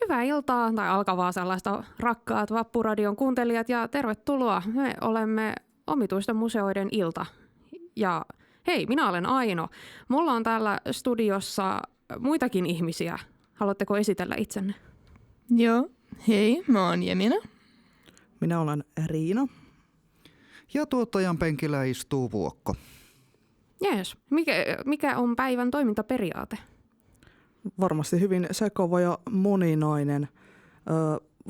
Hyvää iltaa tai alkavaa sellaista, rakkaat Vappuradion kuuntelijat, ja tervetuloa. Me olemme Omituisten museoiden ilta. Ja hei, minä olen Aino. Mulla on täällä studiossa muitakin ihmisiä. Haluatteko esitellä itsenne? Joo, hei, mä oon Jemina. Minä olen Riina. Ja tuottajan penkillä istuu Vuokko. Jees. Mikä on päivän toimintaperiaate? Varmasti hyvin sekava ja moninainen.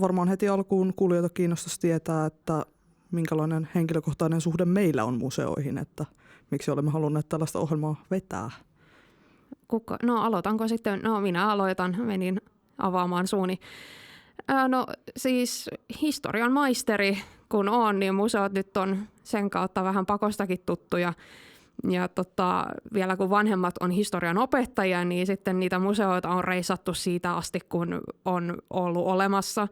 Varmaan heti alkuun kuulijoita kiinnostaisi tietää, että minkälainen henkilökohtainen suhde meillä on museoihin, että miksi olemme halunneet tällaista ohjelmaa vetää. No aloitanko sitten? No minä aloitan, menin avaamaan suuni. No siis historian maisteri kun on, niin museot nyt on sen kautta vähän pakostakin tuttuja. Ja vielä kun vanhemmat on historian opettajia, niin sitten niitä museoita on reissattu siitä asti, kun on ollut olemassa.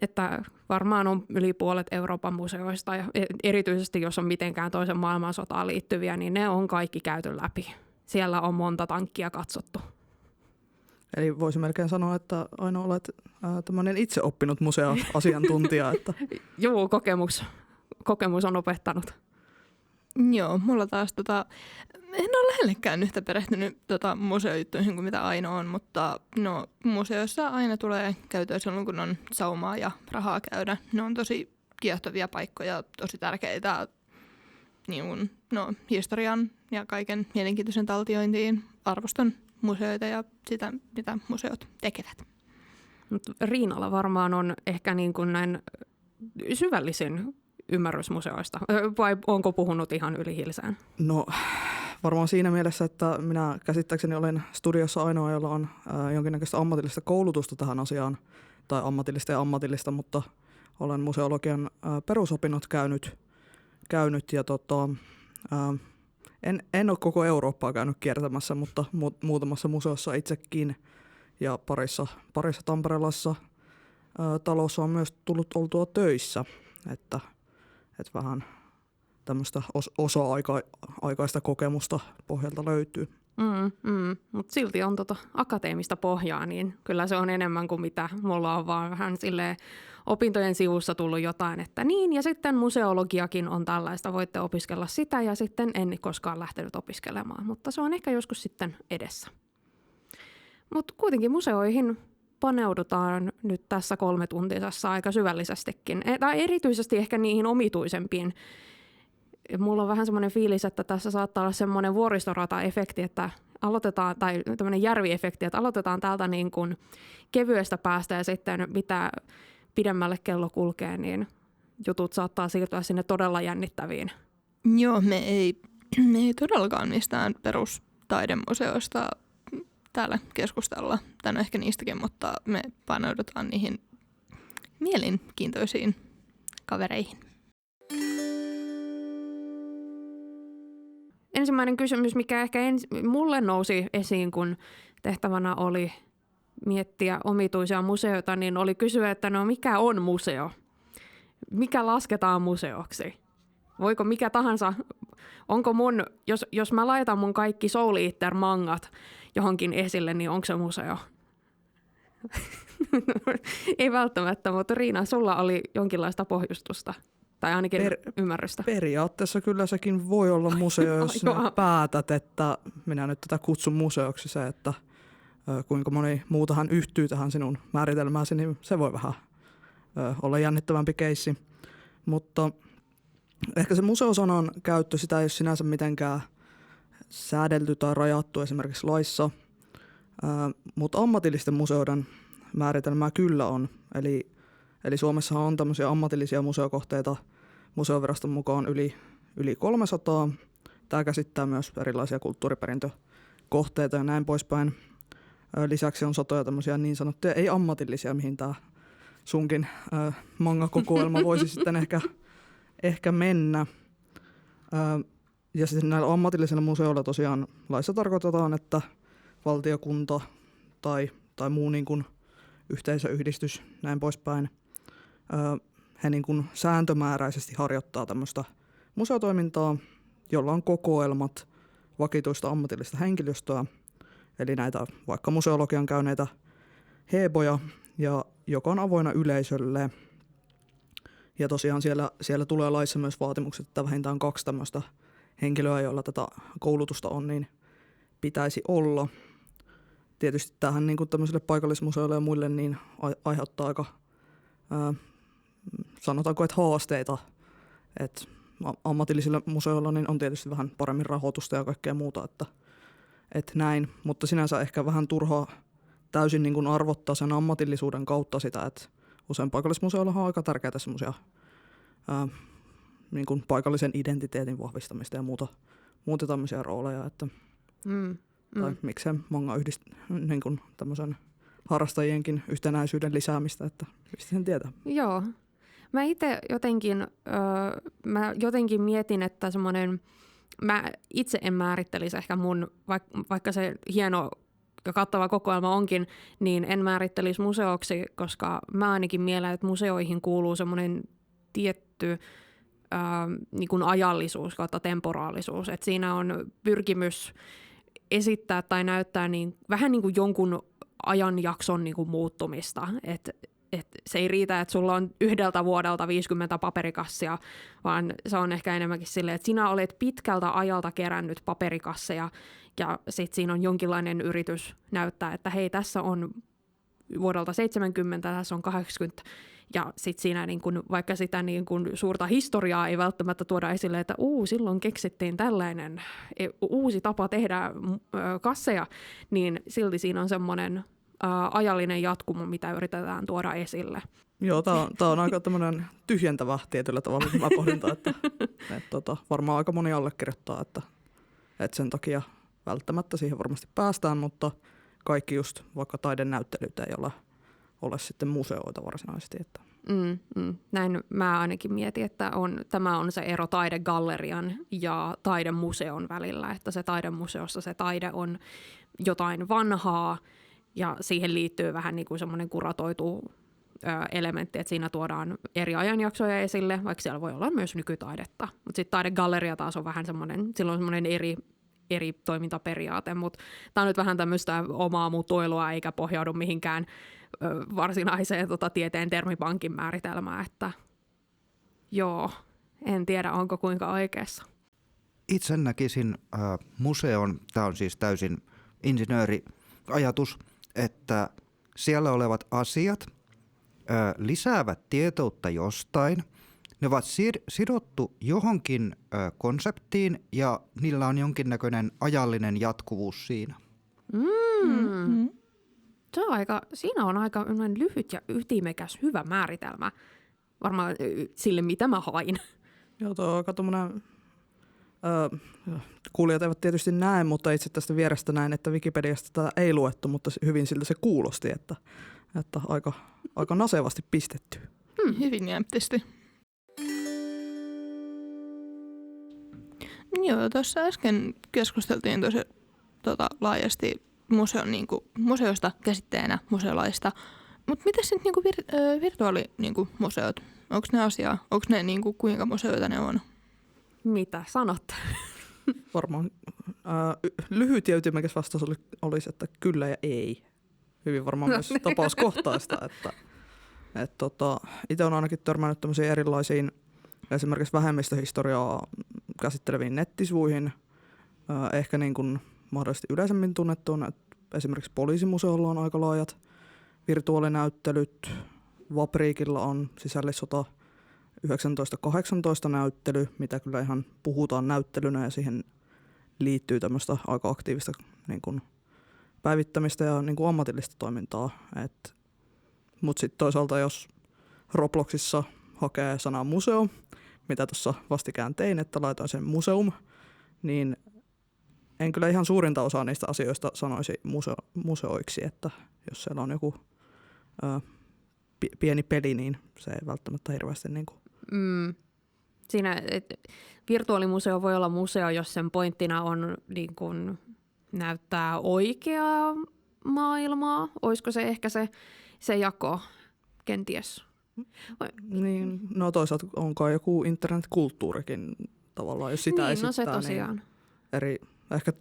Että varmaan on yli puolet Euroopan museoista, ja erityisesti jos on mitenkään toisen maailmansotaan liittyviä, niin ne on kaikki käyty läpi. Siellä on monta tankkia katsottu. Eli voisi melkein sanoa, että aina olet tämmöinen itse oppinut museoasiantuntija. Että... Joo, kokemus on opettanut. Joo, mulla taas en ole lähellekään yhtä perehtynyt museojuttuihin kuin mitä Aino on, mutta no, museoissa aina tulee käytyä silloin, kun on saumaa ja rahaa käydä. Ne on tosi kiehtovia paikkoja, tosi tärkeitä niin, historian ja kaiken mielenkiintoisen taltiointiin. Arvostan museoita ja sitä, mitä museot tekevät. Riinalla varmaan on ehkä niin kuin näin syvällisin ymmärrys museoista, vai onko puhunut ihan yli hilsään? No varmaan siinä mielessä, että minä käsittääkseni olen studiossa ainoa, jolla on jonkinnäköistä ammatillista koulutusta tähän asiaan, tai ammatillista, mutta olen museologian perusopinnot käynyt ja en ole koko Eurooppaa käynyt kiertämässä, mutta muutamassa museossa itsekin ja parissa tamperelaisessa talossa on myös tullut oltua töissä, että vähän tämmöistä osa-aikaista kokemusta pohjalta löytyy. Mutta silti on akateemista pohjaa, niin kyllä se on enemmän kuin mitä mulla on vaan vähän silleen opintojen sivussa tullut jotain, että niin, ja sitten museologiakin on tällaista, voitte opiskella sitä, ja sitten en koskaan lähtenyt opiskelemaan, mutta se on ehkä joskus sitten edessä. Mutta kuitenkin museoihin paneudutaan nyt tässä 3-tuntisessa aika syvällisestikin, tai erityisesti ehkä niihin omituisempiin. Mulla on vähän semmoinen fiilis, että tässä saattaa olla semmoinen vuoristorata-efekti, että aloitetaan, tai tämmöinen järviefekti, että aloitetaan täältä niin kuin kevyestä päästä ja sitten mitä pidemmälle kello kulkee, niin jutut saattaa siirtyä sinne todella jännittäviin. Joo, me ei todellakaan mistään perustaidemuseoista täällä keskustella. Tänään ehkä niistäkin, mutta me paneudutaan niihin mielenkiintoisiin kavereihin. Ensimmäinen kysymys, mikä ehkä mulle nousi esiin, kun tehtävänä oli miettiä omituisia museoita, niin oli kysyä, että no mikä on museo? Mikä lasketaan museoksi? Voiko mikä tahansa, onko jos mä laitan mun kaikki Soul Eater-mangat johonkin esille, niin onko se museo? Ei välttämättä, mutta Riina, sulla oli jonkinlaista pohjustusta. Tai ainakin ymmärrystä. Periaatteessa kyllä sekin voi olla museo, jos sinä päätät, että minä nyt tätä kutsun museoksi. Se, että kuinka moni muutahan yhtyy tähän sinun määritelmääsi, niin se voi vähän olla jännittävämpi keissi. Mutta ehkä se museosanan käyttö, sitä ei ole sinänsä mitenkään säädelty tai rajattu esimerkiksi laissa. Mutta ammatillisten museoiden määritelmää kyllä on. Eli Suomessahan on tämmöisiä ammatillisia museokohteita Museoviraston mukaan yli 300. Tämä käsittää myös erilaisia kulttuuriperintökohteita ja näin poispäin. Lisäksi on satoja tämmöisiä niin sanottuja ei-ammatillisia, mihin tämä sunkin manga-kokoelma voisi sitten ehkä mennä. Ja sitten näillä ammatillisilla museoilla tosiaan laissa tarkoitetaan, että valtiokunta tai muu niin kuin yhteisöyhdistys, näin poispäin, he niin kuin sääntömääräisesti harjoittaa tämmöistä museotoimintaa, jolla on kokoelmat vakituista ammatillista henkilöstöä, eli näitä vaikka museologian käyneitä heboja, ja joka on avoinna yleisölle. Ja tosiaan siellä tulee laissa myös vaatimukset, että vähintään 2 tämmöistä henkilöä, joilla tätä koulutusta on, niin pitäisi olla. Tietysti tähän niin kuin tämmöisille paikallismuseoille ja muille niin aiheuttaa aika, sanotaanko, että haasteita. Että ammatillisilla museoilla niin on tietysti vähän paremmin rahoitusta ja kaikkea muuta, että näin. Mutta sinänsä ehkä vähän turhaa täysin niin kuin arvottaa sen ammatillisuuden kautta sitä, että usein paikallismuseoilla on aika tärkeitä semmoisia niin kuin paikallisen identiteetin vahvistamista ja muuta tämmöisiä rooleja, että tai miksei manga niin kuin tämmöisen harrastajienkin yhtenäisyyden lisäämistä, että mistä sen tietää. Joo. Mä itse jotenkin mietin, että mä itse en määrittelisi ehkä mun, vaikka se hieno ja kattava kokoelma onkin, niin en määrittelisi museoksi, koska mä ainakin mielen, että museoihin kuuluu semmoinen tietty niin kuin ajallisuus kautta temporaalisuus. Että siinä on pyrkimys esittää tai näyttää vähän niin kuin jonkun ajanjakson niin kuin muuttumista. Et se ei riitä, että sulla on yhdeltä vuodelta 50 paperikassia, vaan se on ehkä enemmänkin silleen, että sinä olet pitkältä ajalta kerännyt paperikasseja ja sitten siinä on jonkinlainen yritys näyttää, että hei, tässä on vuodelta 70, tässä on 80 ja sitten siinä niin kun, vaikka sitä niin kun suurta historiaa ei välttämättä tuoda esille, että silloin keksittiin tällainen uusi tapa tehdä kasseja, niin silti siinä on semmoinen ajallinen jatkumo, mitä yritetään tuoda esille. Joo, tämä on aika tämmöinen tyhjentävä tietyllä tavalla, kun mä pohdintaan, että varmaan aika moni allekirjoittaa, että sen takia välttämättä siihen varmasti päästään, mutta kaikki just vaikka taidenäyttelyt ei ole sitten museoita varsinaisesti. Että. Näin mä ainakin mietin, että tämä on se ero taidegallerian ja taidemuseon välillä, että se taidemuseossa se taide on jotain vanhaa, ja siihen liittyy vähän niin kuin semmoinen kuratoitu elementti, että siinä tuodaan eri ajanjaksoja esille, vaikka siellä voi olla myös nykytaidetta. Mutta sitten taidegalleria taas on vähän semmoinen, sillä on semmoinen eri toimintaperiaate, mutta tämä on nyt vähän tämmöistä omaa mutuilua, eikä pohjaudu mihinkään varsinaiseen tieteen termipankin määritelmään, että joo, en tiedä onko kuinka oikeassa. Itse näkisin museon, tämä on siis täysin insinööriajatus, että siellä olevat asiat lisäävät tietoutta jostain. Ne ovat sidottu johonkin konseptiin ja niillä on jonkinnäköinen ajallinen jatkuvuus siinä. Siinä on aika lyhyt ja ytimekäs hyvä määritelmä varmaan sille, mitä mä hain. Joo, tuo on aika tommoinen, kuulijat eivät tietysti näe, mutta itse tästä vierestä näin, että Wikipediasta tätä ei luettu, mutta hyvin siltä se kuulosti, että aika nasevasti pistetty. Hyvin jämptisti. Joo, tuossa äsken keskusteltiin tosi laajasti museosta käsitteenä, museolaista. Mutta mitäs sitten virtuaalimuseot? Onko ne asiaa? Onko ne kuinka museoita ne on? Mitä sanot? Varmaan lyhyt ja ytimekäs vastaus olisi, että kyllä ja ei. Hyvin varmaan myös tapauskohtaista. Itse olen ainakin törmännyt tämmöisiin erilaisiin esimerkiksi vähemmistöhistoriaa käsitteleviin nettisivuihin. Ehkä niin kuin mahdollisesti yleisemmin tunnettuun, että esimerkiksi Poliisimuseolla on aika laajat virtuaalinäyttelyt. Vapriikilla on sisällissota 1918 näyttely, mitä kyllä ihan puhutaan näyttelynä ja siihen liittyy tämmöistä aika aktiivista niin kuin päivittämistä ja niin kuin ammatillista toimintaa. Mutta sitten toisaalta jos Robloxissa hakee sanaa museo, mitä tuossa vastikään tein, että laitoin sen museum, niin en kyllä ihan suurinta osaa niistä asioista sanoisi museoiksi, että jos siellä on joku pieni peli, niin se ei välttämättä hirveästi niin kuin. Siinä virtuaalimuseo voi olla museo, jos sen pointtina on niin kuin näyttää oikeaa maailmaa. Olisiko se ehkä se jako kenties? Niin, no toisaalta onko joku internetkulttuurikin tavallaan, jos sitä esittää. No se tosiaan. Niin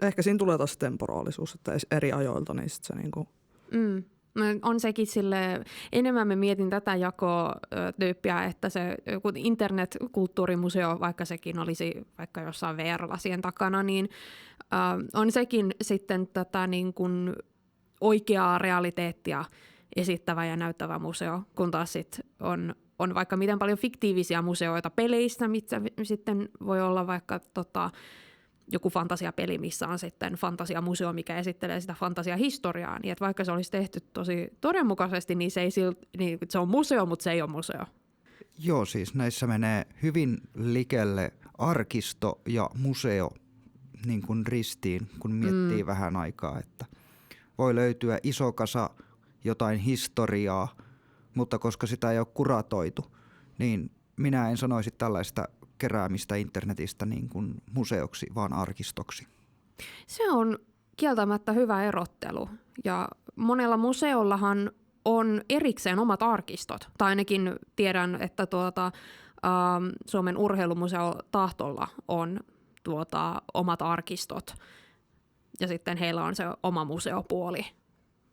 ehkä siinä tulee taas temporaalisuus, että eri ajoilta, niin sit se niinku. On sekin sille, enemmän mä mietin tätä jakotyyppiä, että se joku internetkulttuurimuseo, vaikka sekin olisi vaikka jossain VR-lasien takana, niin on sekin sitten tätä niin kuin oikeaa realiteettia esittävä ja näyttävä museo, kun taas sit on vaikka miten paljon fiktiivisiä museoita peleistä, mitä sitten voi olla vaikka joku fantasiapeli, missä on sitten fantasiamuseo, mikä esittelee sitä fantasiahistoriaa, niin että vaikka se olisi tehty tosi todenmukaisesti, niin se on museo, mutta se ei ole museo. Joo, siis näissä menee hyvin likelle arkisto ja museo niin kuin ristiin, kun miettii vähän aikaa, että voi löytyä iso kasa jotain historiaa, mutta koska sitä ei ole kuratoitu, niin minä en sanoisi tällaista keräämistä internetistä niin kuin museoksi, vaan arkistoksi. Se on kieltämättä hyvä erottelu. Ja monella museollahan on erikseen omat arkistot. Tai ainakin tiedän, että Suomen urheilumuseo Tahtolla on omat arkistot. Ja sitten heillä on se oma museopuoli.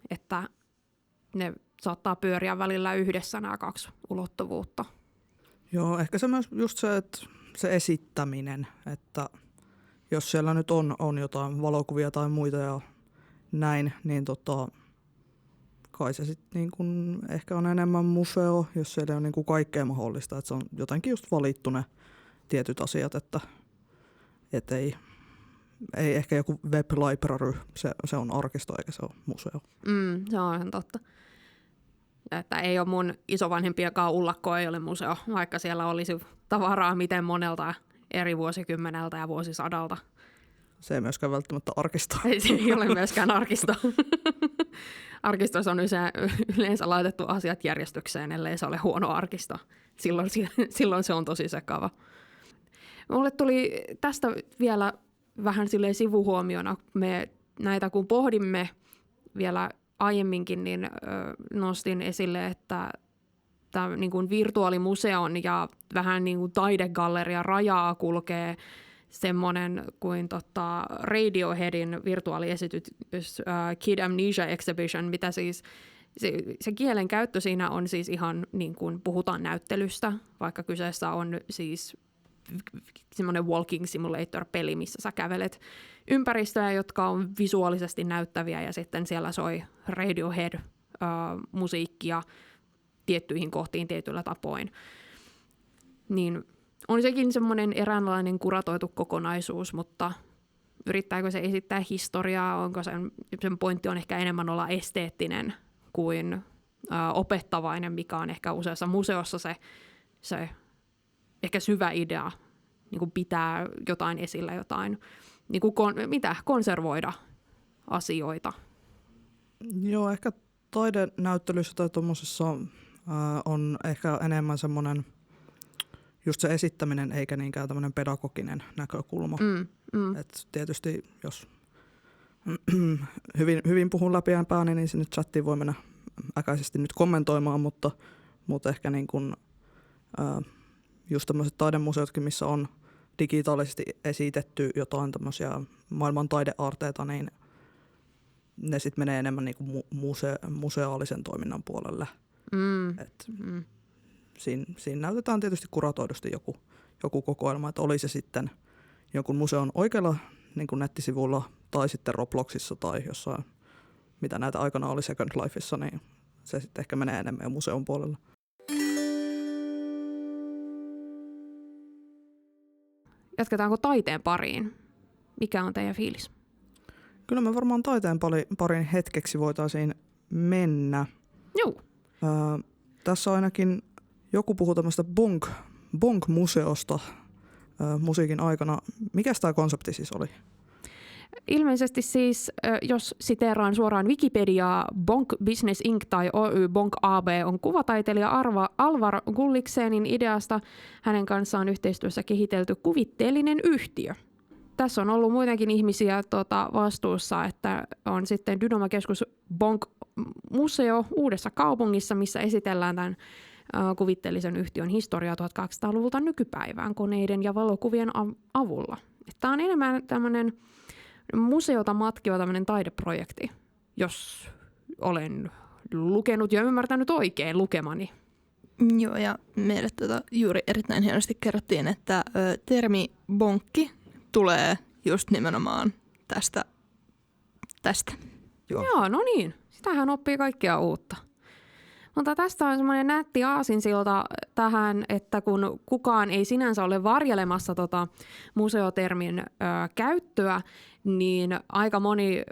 Että ne saattaa pyöriä välillä yhdessä nämä kaksi ulottuvuutta. Joo, ehkä se myös just se, että se esittäminen, että jos siellä nyt on jotain valokuvia tai muita ja näin, niin kai se sitten niin kun ehkä on enemmän museo, jos siellä on niin kuin kaikkea mahdollista, että se on jotenkin just valittu ne tietyt asiat, että ei ehkä joku web library, se on arkisto eikä se ole museo. Se on ihan totta. Että ei ole mun isovanhempiakaan ullakko, ei ole museo, vaikka siellä olisi tavaraa miten monelta eri vuosikymmeneltä ja vuosisadalta. Se ei myöskään välttämättä arkisto. Se ei ole myöskään arkisto. Arkistossa on yleensä laitettu asiat järjestykseen, ellei se ole huono arkisto. Silloin se on tosi sekava. Mulle tuli tästä vielä vähän silleen sivuhuomiona. Me näitä kun pohdimme vielä aiemminkin, niin nostin esille, että tämä niin kuin virtuaalimuseon ja vähän niin kuin taidegallerian rajaa kulkee semmoinen kuin Radioheadin virtuaaliesitys Kid Amnesia Exhibition, mitä siis se kielen käyttö siinä on siis ihan niin kuin puhutaan näyttelystä, vaikka kyseessä on siis semmoinen walking simulator-peli, missä sä kävelet ympäristöjä, jotka on visuaalisesti näyttäviä ja sitten siellä soi Radiohead-musiikkia tiettyihin kohtiin tietyllä tapoin. Niin on sekin semmoinen eräänlainen kuratoitu kokonaisuus, mutta yrittääkö se esittää historiaa, onko sen pointti on ehkä enemmän olla esteettinen kuin opettavainen, mikä on ehkä useassa museossa se ehkä syvä idea, niin kuin pitää jotain esillä, jotain, niin kuin konservoida asioita. Joo, ehkä taidenäyttelyssä tai tuommoisessa on ehkä enemmän semmoinen just se esittäminen eikä niinkään tämmöinen pedagoginen näkökulma. Et tietysti jos hyvin puhun läpiäänpäin, niin sinne chattiin voi mennä äkäisesti nyt kommentoimaan, mutta ehkä niin kuin, just tämmöiset taidemuseotkin, missä on digitaalisesti esitetty jotain tämmöisiä maailman taideaarteita, niin ne sitten menee enemmän niin kuin museaalisen toiminnan puolelle. Siinä näytetään tietysti kuratoidusti joku kokoelma, että oli se sitten jonkun museon oikealla niin kuin nettisivulla tai sitten Robloxissa tai jossain, mitä näitä aikana oli Second Lifeissa, niin se sitten ehkä menee enemmän museon puolella. Jatketaanko taiteen pariin? Mikä on teidän fiilis? Kyllä me varmaan taiteen pariin hetkeksi voitaisiin mennä. Joo. Tässä ainakin joku puhuu tämmöistä bonk-museosta musiikin aikana. Mikäs tämä konsepti siis oli? Ilmeisesti siis, jos siteeraan suoraan Wikipediaa, Bonk Business Inc. tai Oy Bonk AB on kuvataiteilija Alvar Gulliksenin ideasta. Hänen kanssaan yhteistyössä kehitelty kuvitteellinen yhtiö. Tässä on ollut muitakin ihmisiä vastuussa, että on sitten Dynamo-keskus Bonk Museo Uudessa kaupungissa, missä esitellään tämän kuvitteellisen yhtiön historiaa 1800-luvulta nykypäivään koneiden ja valokuvien avulla. Tämä on enemmän tämmöinen museota matkiva tämmöinen taideprojekti, jos olen lukenut ja ymmärtänyt oikein lukemani. Joo, ja meille juuri erittäin hienosti kerrottiin, että termi bonkki tulee just nimenomaan tästä. Joo, no niin. Sitähän oppii kaikkea uutta. Mutta tästä on semmoinen nätti aasinsilta tähän, että kun kukaan ei sinänsä ole varjelemassa museotermin käyttöä, niin aika moni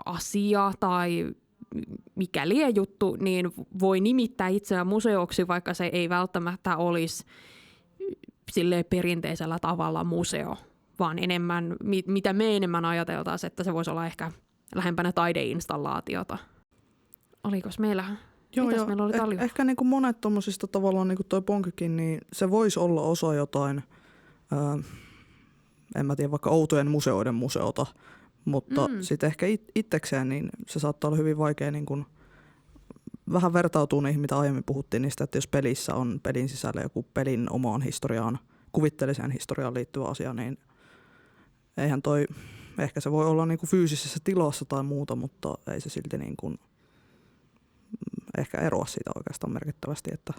asia tai mikä lie juttu, niin voi nimittää itseään museoksi, vaikka se ei välttämättä olisi silleen perinteisellä tavalla museo, vaan enemmän, mitä me enemmän ajateltaisiin, että se voisi olla ehkä lähempänä taideinstallaatiota. Olikos meillä? Mitäs meillä oli paljon? Ehkä niin kuin monet tuommoisista tavallaan niin kuin toi Bonkykin, niin se voisi olla osa jotain, en mä tiedä, vaikka outojen museoiden museota, mutta sitten ehkä itsekseen niin se saattaa olla hyvin vaikea niin kuin vähän vertautuu niihin, mitä aiemmin puhuttiin niistä, että jos pelissä on pelin sisällä joku pelin omaan historiaan, kuvitteelliseen historiaan liittyvä asia, niin eihän toi, ehkä se voi olla niin kuin fyysisessä tilassa tai muuta, mutta ei se silti niin kuin ehkä eroa siitä oikeastaan merkittävästi, että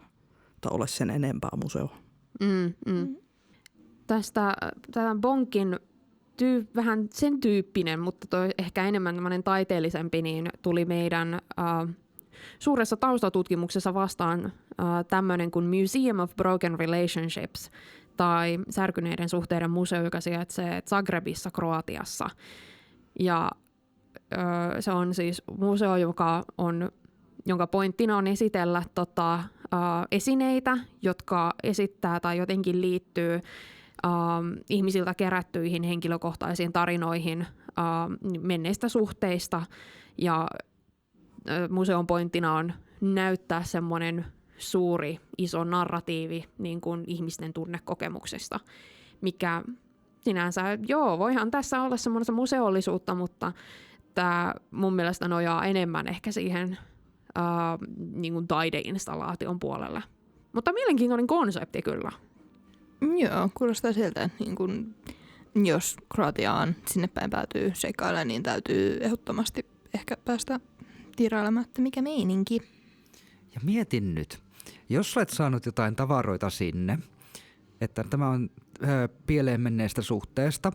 ole sen enempää museo. Tämä Bonkin vähän sen tyyppinen, mutta toi ehkä enemmän taiteellisempi, niin tuli meidän suuressa taustatutkimuksessa vastaan tämmöinen kuin Museum of Broken Relationships tai Särkyneiden suhteiden museo, joka sijaitsee Zagrebissa, Kroatiassa. Ja se on siis museo, jonka pointtina on esitellä esineitä, jotka esittää tai jotenkin liittyy ihmisiltä kerättyihin henkilökohtaisiin tarinoihin menneistä suhteista. Ja museon pointtina on näyttää semmoinen suuri, iso narratiivi niin kuin ihmisten tunnekokemuksesta, mikä sinänsä, voihan tässä olla semmoista museollisuutta, mutta tämä mun mielestä nojaa enemmän ehkä siihen niin kuin taideinstallaation puolelle. Mutta mielenkiintoinen konsepti kyllä. Joo, kuulostaa sieltä, että niin kun, jos Kroatiaan sinne päin päätyy seikkailemaan, niin täytyy ehdottomasti ehkä päästä tirailemaan, että mikä meininki. Ja mietin nyt, jos olet saanut jotain tavaroita sinne, että tämä on pieleen menneestä suhteesta,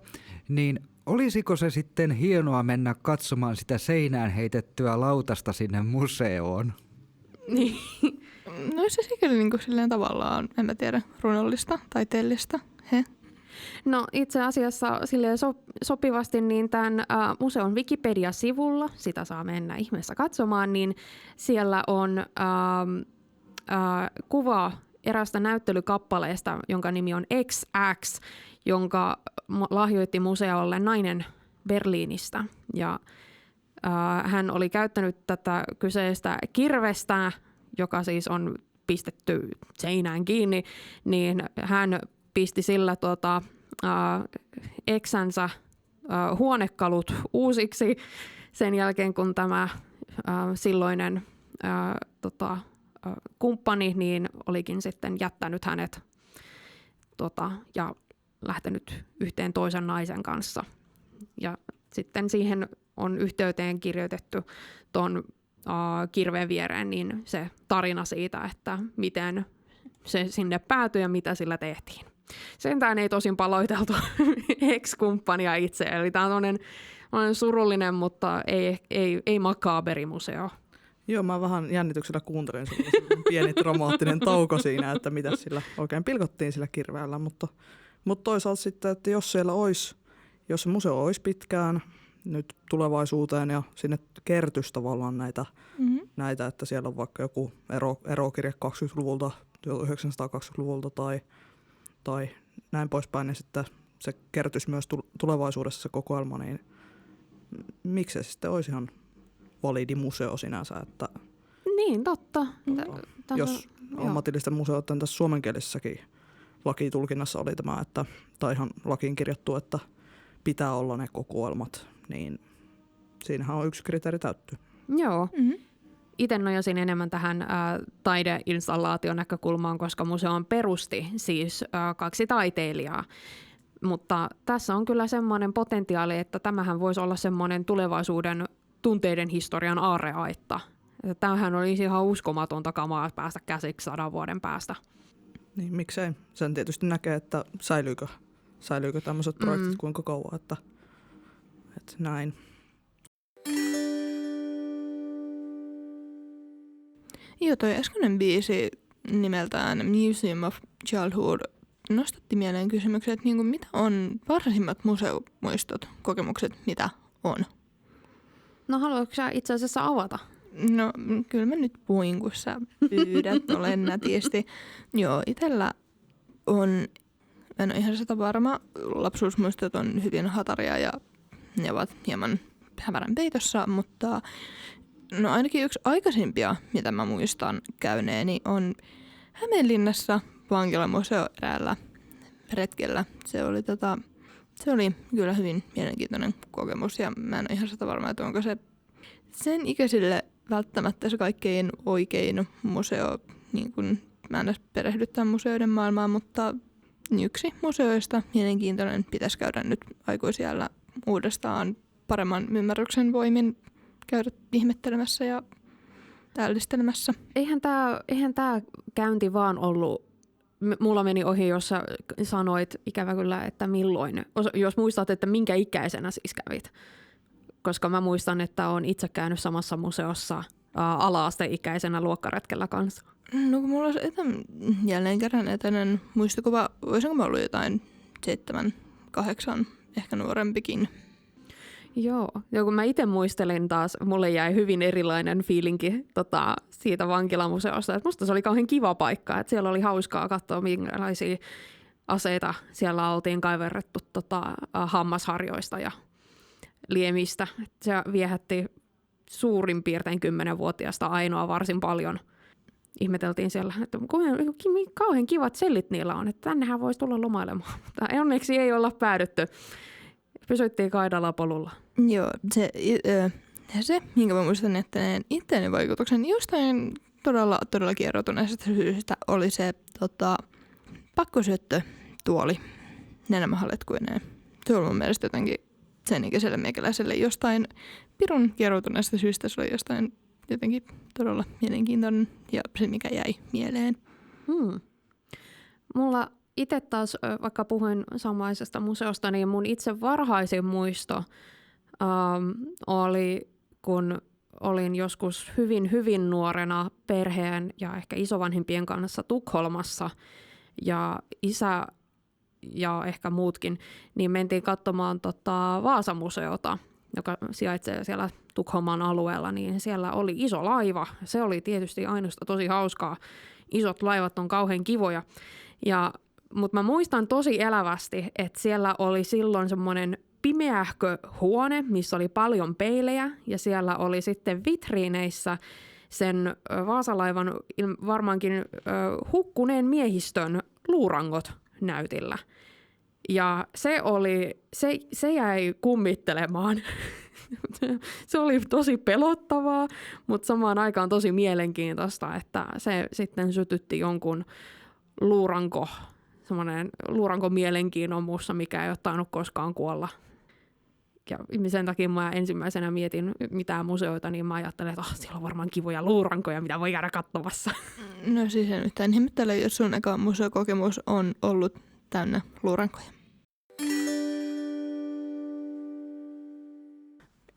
niin olisiko se sitten hienoa mennä katsomaan sitä seinään heitettyä lautasta sinne museoon? Niin. No se sikäli niin kuin silleen tavallaan, en mä tiedä, runollista, taiteellista. No itse asiassa silleen sopivasti niin tämän museon Wikipedia-sivulla, sitä saa mennä ihmeessä katsomaan, niin siellä on kuva erästä näyttelykappaleesta, jonka nimi on XX, jonka lahjoitti museolle nainen Berliinistä. Ja hän oli käyttänyt tätä kyseistä kirvestä, joka siis on pistetty seinään kiinni, niin hän pisti sillä eksänsä huonekalut uusiksi sen jälkeen, kun tämä silloinen kumppani niin olikin sitten jättänyt hänet ja lähtenyt yhteen toisen naisen kanssa. Ja sitten siihen on yhteyteen kirjoitettu tuon kirveen viereen niin se tarina siitä, että miten se sinne päätyi ja mitä sillä tehtiin. Sentään ei tosin paloiteltu ex-kumppania itse, eli tämä on surullinen, mutta ei makaaberi museo. Joo, mä vähän jännityksellä kuuntelin pieni dramaattinen tauko siinä, että mitä sillä oikein pilkottiin sillä kirveellä, mutta toisaalta sitten, että jos siellä olisi, jos se museo olisi pitkään nyt tulevaisuuteen ja sinne kertyisi tavallaan näitä, että siellä on vaikka joku erokirja 20-luvulta, 1920-luvulta tai näin poispäin, niin sitten se kertyisi myös tulevaisuudessa se kokoelma, niin miksi se sitten olisi ihan validi museo sinänsä, että niin, totta. Jos ammatillisten museoiden tässä suomenkielisessäkin lakitulkinnassa oli tämä, tai ihan lakiin kirjattu, että pitää olla ne kokoelmat, niin siinähän on yksi kriteeri täytty. Joo. Itse nojasin enemmän tähän taideinstallaation näkökulmaan, koska museon perusti siis 2 taiteilijaa. Mutta tässä on kyllä semmoinen potentiaali, että tämähän voisi olla semmoinen tulevaisuuden tunteiden historian aarreaitta. Tämähän olisi ihan uskomatonta kamaa päästä käsiksi 100 vuoden päästä. Niin, miksei. Sen tietysti näkee, että säilyykö tämmöiset projektit kuinka kauan, että näin. Joo, toi äskeinen biisi nimeltään Museum of Childhood nostatti mieleen kysymyksen, että niinku, mitä on varhaisimmat museomuistot, kokemukset, mitä on? No haluatko sä itse asiassa avata? No kyllä mä nyt puhuin, kun sä pyydät, olen nätisti. Joo, itsellä on, en ole ihan sitä varma, lapsuusmuistot on hyvin hataria ja ne ovat hieman hämärän peitossa, mutta no ainakin yksi aikaisimpia, mitä mä muistan käyneeni, on Hämeenlinnassa vankilamuseo eräällä retkellä. Se oli kyllä hyvin mielenkiintoinen kokemus ja mä en ole ihan sitä varma, että onko se sen ikäisille välttämättä se kaikkein oikein museo, niin kuin mä en edes perehdyttää museoiden maailmaa, mutta yksi museoista mielenkiintoinen pitäisi käydä nyt aikuisiällä uudestaan paremman ymmärryksen voimin käydä ihmettelemässä ja täydistelemässä. Eihän tää käynti vaan ollut, mulla meni ohi, jos sä sanoit ikävä kyllä, että milloin, jos muistat, että minkä ikäisenä siis kävit. Koska mä muistan, että olen itse käynyt samassa museossa ala-asteikäisenä luokkaretkellä kanssa. No kun mulla olisi jälleen kerran etäinen muistikuva, voisinko mä ollut jotain 7-8, ehkä nuorempikin. Joo, ja kun mä itse muistelin taas, mulle jäi hyvin erilainen fiilinki siitä vankilamuseosta. Et musta se oli kauhean kiva paikka, että siellä oli hauskaa katsoa, minkälaisia aseita siellä oltiin kaiverrettu hammasharjoista ja liemistä. Et se viehätti suurin piirtein 10-vuotiaasta ainoa varsin paljon. Ihmeteltiin siellä, että kauhean kivat sellit niillä on, että tännehän voisi tulla lomailemaan. Mutta onneksi ei olla päädytty. Pysyttiin kaidalla polulla. Joo, se minkä mä muistan, että itteeni vaikutuksen jostain todella kierroutuneesta syystä oli se pakkosyöttötuoli nenämahaletkuineen. Se oli mun mielestä jotenkin sen ikäiselle meikäläiselle jostain pirun kierroutuneesta syystä. Se oli jostain jotenkin todella mielenkiintoinen ja se mikä jäi mieleen. Mulla itse taas, vaikka puhuin samaisesta museosta, niin mun itse varhaisin muisto oli, kun olin joskus hyvin nuorena perheen ja ehkä isovanhempien kanssa Tukholmassa ja isä ja ehkä muutkin, niin mentiin katsomaan Vaasa-museota, joka sijaitsee siellä Tukholman alueella, niin siellä oli iso laiva. Se oli tietysti ainoastaan tosi hauskaa. Isot laivat on kauhean kivoja. Mutta mä muistan tosi elävästi, että siellä oli silloin semmoinen pimeähkö huone, missä oli paljon peilejä ja siellä oli sitten vitriineissä sen Vaasalaivan varmaankin hukkuneen miehistön luurangot näytillä. Ja se jäi kummittelemaan. Se oli tosi pelottavaa, mutta samaan aikaan tosi mielenkiintoista, että se sitten sytytti jonkun luuranko mielenkiinnon muussa, mikä ei ole tainnut koskaan kuolla. Ja sen takia mä ensimmäisenä mietin mitään museoita, niin mä ajattelen, että siellä on varmaan kivoja luurankoja, mitä voi käydä katsomassa. No siis en yhtään ihmettele, jos sun eka museokokemus on ollut täynnä luurankoja.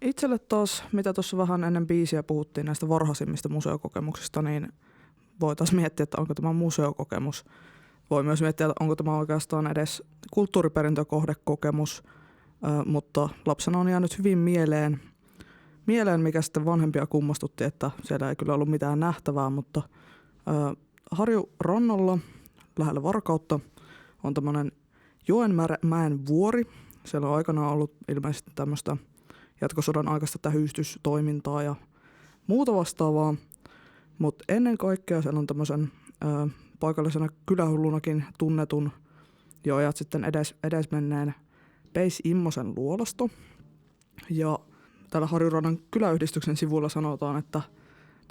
Itselle taas, mitä tuossa vähän ennen biisiä puhuttiin näistä varhaisimmista museokokemuksista, niin voitaisiin miettiä, että onko tämä museokokemus. Voi myös miettiä, että onko tämä oikeastaan edes kulttuuriperintökohdekokemus, mutta lapsena on jäänyt hyvin mieleen, mikä sitten vanhempia kummastutti, että siellä ei kyllä ollut mitään nähtävää, mutta Harjurannolla lähellä Varkautta on tämmöinen Joenmäen vuori. Siellä on aikanaan ollut ilmeisesti tämmöistä jatkosodan aikaista tähystystoimintaa ja muuta vastaavaa, mutta ennen kaikkea siellä on tämmöisen paikallisena kylähullunakin tunnetun jo ajat sitten edesmenneen Peis Immosen luolasto. Ja täällä Harjurannan kyläyhdistyksen sivuilla sanotaan, että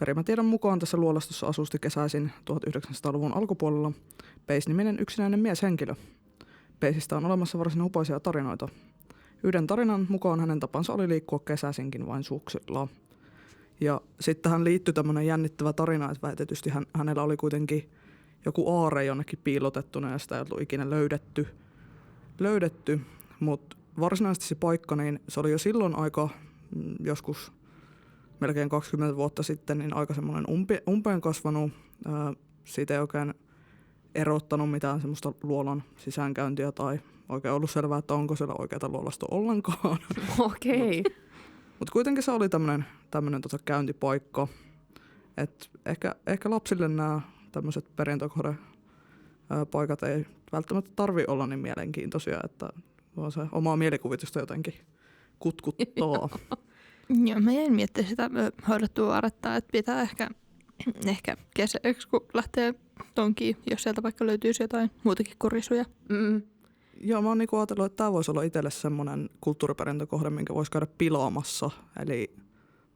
perimätiedon mukaan tässä luolastossa asusti kesäisin 1900-luvun alkupuolella Peis-niminen yksinäinen mieshenkilö. Peisistä on olemassa varsin upoisia tarinoita. Yhden tarinan mukaan hänen tapansa oli liikkua kesäisinkin vain suksilla. Ja sitten tähän liittyi tämmöinen jännittävä tarina, että väitetysti hänellä oli kuitenkin joku aare jonnekin piilotettuna ja sitä ei ollut ikinä löydetty. Mutta varsinaisesti se paikka, niin se oli jo silloin aika joskus melkein 20 vuotta sitten, niin aika semmoinen umpeen kasvanut. Siitä ei oikein erottanut mitään semmoista luolan sisäänkäyntiä tai oikein ollut selvää, että onko siellä oikeata luolastoa ollenkaan. Okei. Mutta kuitenkin se oli tämmöinen käyntipaikka. Et ehkä lapsille nämä tämmöiset perintökohdepaikat ei välttämättä tarvitse olla niin mielenkiintoisia, että vaan se omaa mielikuvitusta jotenkin kutkuttaa. Joo, mä jäin miettimään sitä hoidettua aaretta, että pitää ehkä kesäksi, kun lähtee tonkiin, jos sieltä vaikka löytyisi jotain muutakin korisuja. Joo, mä oon niinku ajatellut, että tämä voisi olla itselle semmoinen kulttuuriperintökohde, minkä voisi käydä pilaamassa. Eli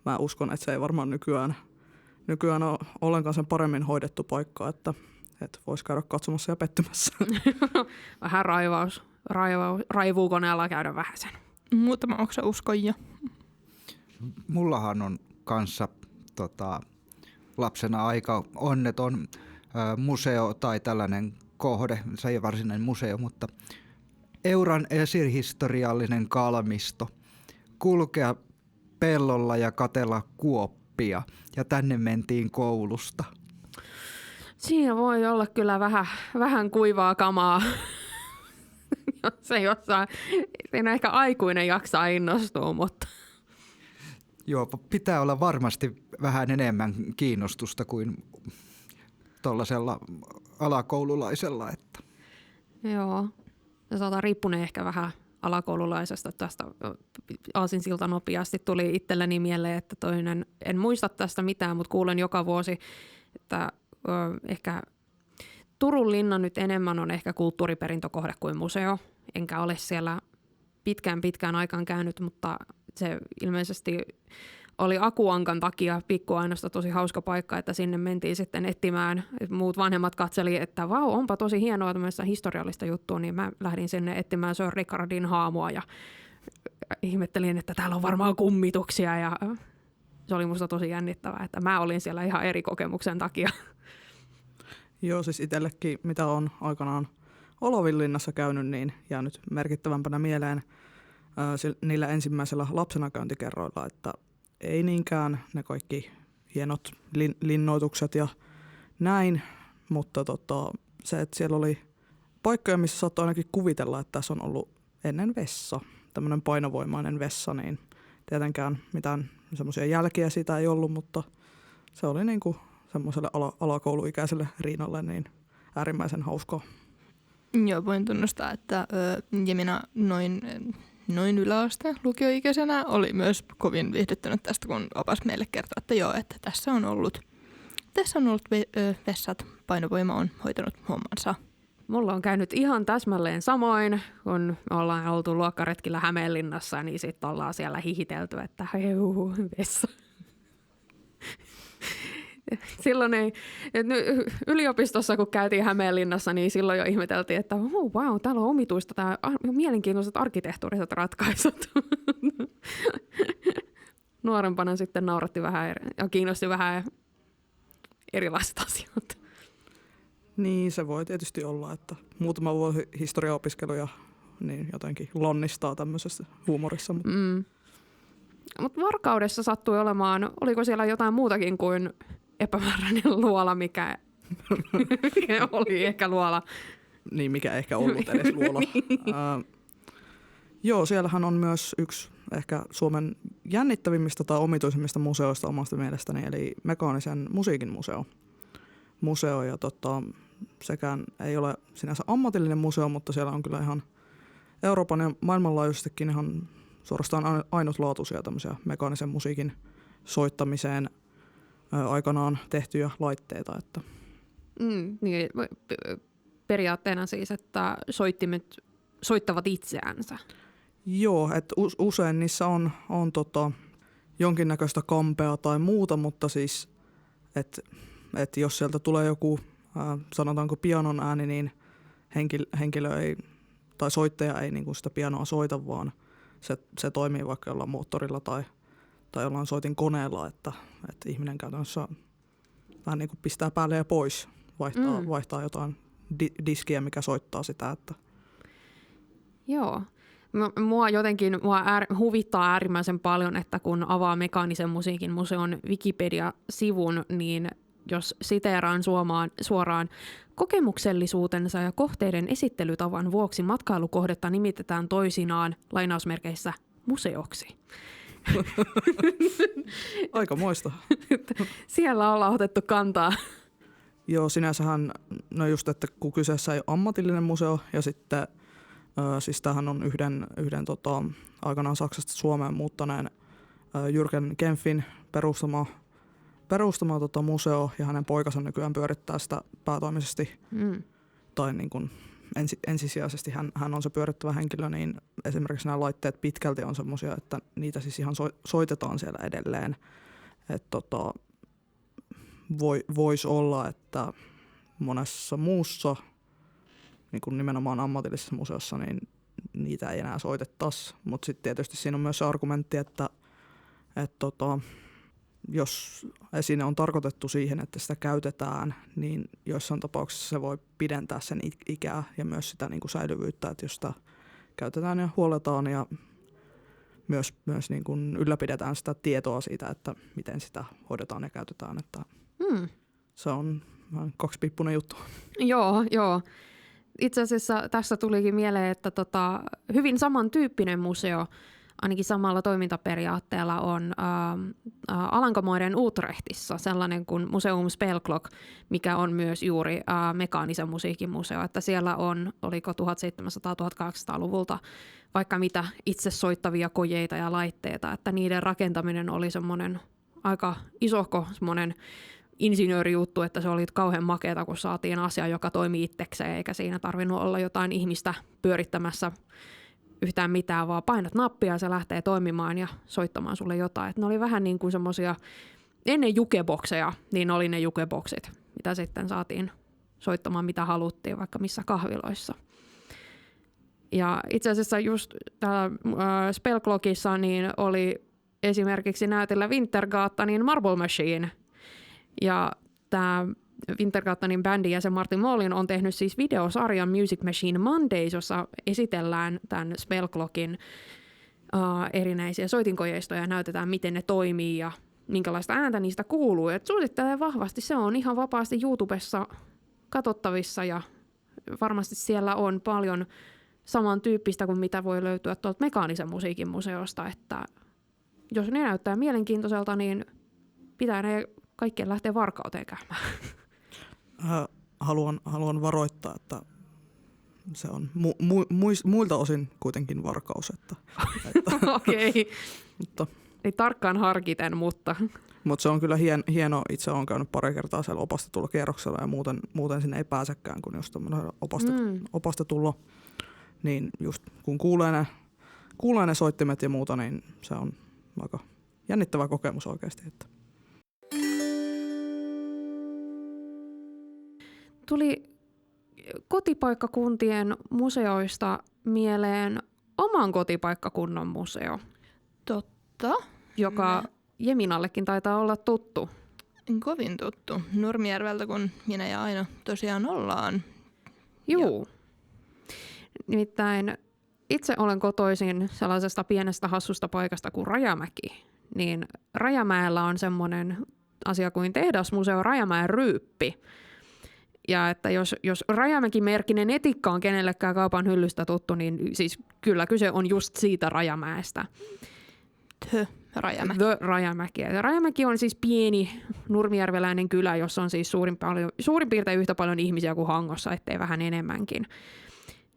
mä uskon, että se ei varmaan nykyään ole ollenkaan sen paremmin hoidettu paikka, että voisi käydä katsomassa ja pettymässä. Vähän raivuukoneella käydä vähän sen. Muutama oksa uskoja. Mullahan on kanssa lapsena aika onneton museo tai tällainen kohde, se ei varsinainen museo, mutta Euran esirhistoriallinen kalmisto. Kulkea pellolla ja katella kuoppia ja tänne mentiin koulusta. Siinä voi olla kyllä vähän kuivaa kamaa. Siinä ehkä aikuinen jaksaa innostua, mutta... Joo, pitää olla varmasti vähän enemmän kiinnostusta kuin tuollaisella alakoululaisella. Että. Joo, ja riippuneen ehkä vähän alakoululaisesta. Tästä aasinsilta nopeasti tuli itselleni mieleen, että en muista tästä mitään, mutta kuulen joka vuosi, että ehkä Turun linna nyt enemmän on ehkä kulttuuriperintökohde kuin museo. Enkä ole siellä pitkään aikaan käynyt, mutta se ilmeisesti oli Akuankan takia Pikkuainosta tosi hauska paikka, että sinne mentiin sitten etsimään. Muut vanhemmat katseli, että vau, onpa tosi hienoa tämmöistä historiallista juttua, niin mä lähdin sinne etsimään Sir Richardin haamua ja ihmettelin, että täällä on varmaan kummituksia ja se oli musta tosi jännittävää, että mä olin siellä ihan eri kokemuksen takia. Joo, siis itsellekin, mitä on aikanaan Olavinlinnassa käynyt, niin jäänyt merkittävämpänä mieleen niillä ensimmäisellä lapsenakäyntikerroilla, että ei niinkään ne kaikki hienot linnoitukset ja näin, mutta se, että siellä oli paikkoja, missä saattoi ainakin kuvitella, että tässä on ollut ennen vessa, tämmöinen painovoimainen vessa, niin tietenkään mitään semmoisia jälkiä siitä ei ollut, mutta se oli niin kuin semmoiselle alakouluikäiselle Riinalle niin äärimmäisen hauskaa. Joo, voin tunnustaa, että Jemina noin yläaste lukioikäisenä oli myös kovin viihdyttänyt tästä, kun opas meille kertoi, että joo, että tässä on ollut vessat, painovoima on hoitanut hommansa. Mulla on käynyt ihan täsmälleen samoin, kun me ollaan oltu luokkaretkillä Hämeenlinnassa, niin sitten ollaan siellä hihitelty, että vessa. Silloin yliopistossa, kun käytiin Hämeenlinnassa, niin silloin jo ihmeteltiin, että wow, täällä on omituista, tää mielenkiintoiset arkkitehtuuriset ratkaisut. Nuorempana sitten nauratti vähän ja kiinnosti vähän erilaiset asiat. Niin, se voi tietysti olla, että muutama vuosi historiaopiskeluja niin jotenkin lonnistaa tämmöisessä huumorissa. Mutta Varkaudessa sattui olemaan, oliko siellä jotain muutakin kuin epämääräinen luola, mikä oli ehkä luola. Niin, mikä ehkä ollut edes luola. Joo, siellähän on myös yksi ehkä Suomen jännittävimmistä tai omituisimmista museoista omasta mielestäni, eli mekaanisen musiikin museo. Ja sekään ei ole sinänsä ammatillinen museo, mutta siellä on kyllä ihan Euroopan ja maailmanlaajuisestikin ihan suorastaan ainutlaatuisia tämmöisiä mekaanisen musiikin soittamiseen aikanaan tehtyjä laitteita. Että. Niin, periaatteena siis, että soittimet soittavat itseänsä. Joo, että usein niissä on jonkinnäköistä kampea tai muuta, mutta siis, että jos sieltä tulee joku, sanotaanko pianon ääni, niin henkilö ei, tai soittaja ei niin kuin sitä pianoa soita, vaan se toimii vaikka jollain moottorilla tai jollain soitin koneella, että ihminen käytännössä vähän niin kuin pistää päälle ja pois, vaihtaa jotain diskiä, mikä soittaa sitä. Että. Joo. Mua huvittaa äärimmäisen paljon, että kun avaa Mekaanisen musiikin museon Wikipedia-sivun, niin jos siteeraan suoraan, kokemuksellisuutensa ja kohteiden esittelytavan vuoksi matkailukohdetta nimitetään toisinaan lainausmerkeissä museoksi. Aika moista. Siellä ollaan otettu kantaa. Joo, sinänsähän, no just, että kun kyseessä ei ole ammatillinen museo ja sitten siis tämähän on yhden aikanaan Saksasta Suomeen muuttaneen Jürgen Kempfin perustama museo ja hänen poikansa nykyään pyörittää sitä päätoimisesti. Tai niin kuin ensisijaisesti hän on se pyörittävä henkilö, niin esimerkiksi nämä laitteet pitkälti on semmoisia, että niitä siis ihan soitetaan siellä edelleen. Että voisi olla, että monessa muussa niin kuin nimenomaan ammatillisessa museossa, niin niitä ei enää soitettaisi. Mutta sitten tietysti siinä on myös se argumentti, että jos esine on tarkoitettu siihen, että sitä käytetään, niin joissain tapauksissa se voi pidentää sen ikää ja myös sitä niin kuin säilyvyyttä, että jos sitä käytetään ja huoletaan ja myös niin kuin ylläpidetään sitä tietoa siitä, että miten sitä hoidetaan ja käytetään. Että se on kaksipiippunen juttu. Joo. Itse asiassa tässä tulikin mieleen, että hyvin samantyyppinen museo, ainakin samalla toimintaperiaatteella on Alankomaiden Utrechtissa sellainen kuin Museum Spellclock, mikä on myös juuri mekaanisen musiikin museo. Että siellä on, oliko 1700-1800-luvulta vaikka mitä itse soittavia kojeita ja laitteita, että niiden rakentaminen oli semmoinen aika isohko semmoinen insinöörijuttu, että se oli kauhean makeata, kun saatiin asia, joka toimi itsekseen, eikä siinä tarvinnut olla jotain ihmistä pyörittämässä yhtään mitään, vaan painat nappia ja se lähtee toimimaan ja soittamaan sulle jotain. Et ne oli vähän niin kuin semmoisia, ennen jukebokseja, niin oli ne jukeboksit, mitä sitten saatiin soittamaan mitä haluttiin, vaikka missä kahviloissa. Ja itse asiassa just täällä Spellclockissa niin oli esimerkiksi näytellä Wintergatanin Marble Machine. Ja tämä Wintergatanin bändin jäsen Martin Mollin on tehnyt siis videosarjan Music Machine Mondays, jossa esitellään tämän Spellclockin erinäisiä soitinkojeistoja ja näytetään, miten ne toimii ja minkälaista ääntä niistä kuuluu. Et suosittelen vahvasti, se on ihan vapaasti YouTubessa katsottavissa ja varmasti siellä on paljon samantyyppistä kuin mitä voi löytyä tuolta Mekaanisen musiikin museosta, että jos ne näyttää mielenkiintoiselta, niin pitää ne kaikkien lähteä Varkauteen käymään. Haluan varoittaa, että se on muilta osin kuitenkin Varkaus. Okei. Ei tarkkaan harkiten, mutta se on kyllä hieno. Itse olen käynyt pari kertaa siellä opastetulla kierroksella ja muuten sinne ei pääsekään, kun jos tämmöinen opastetulla, niin just kun kuulee ne soittimet ja muuta, niin se on aika jännittävä kokemus oikeasti. Että. Tuli kotipaikkakuntien museoista mieleen oman kotipaikkakunnan museo. Totta. Joka Jeminallekin taitaa olla tuttu. Kovin tuttu. Nurmijärveltä, kun minä ja Aino tosiaan ollaan. Juu. Nimittäin itse olen kotoisin sellaisesta pienestä hassusta paikasta kuin Rajamäki. Niin Rajamäellä on semmoinen asia kuin tehdasmuseo Rajamäen Ryyppi. Ja että jos Rajamäki-merkkinen etikka on kenellekään kaupan hyllystä tuttu, niin siis kyllä kyse on just siitä Rajamäestä. Rajamäki. Rajamäki. Ja Rajamäki on siis pieni nurmijärveläinen kylä, jossa on siis suurin piirtein yhtä paljon ihmisiä kuin Hangossa, ettei vähän enemmänkin.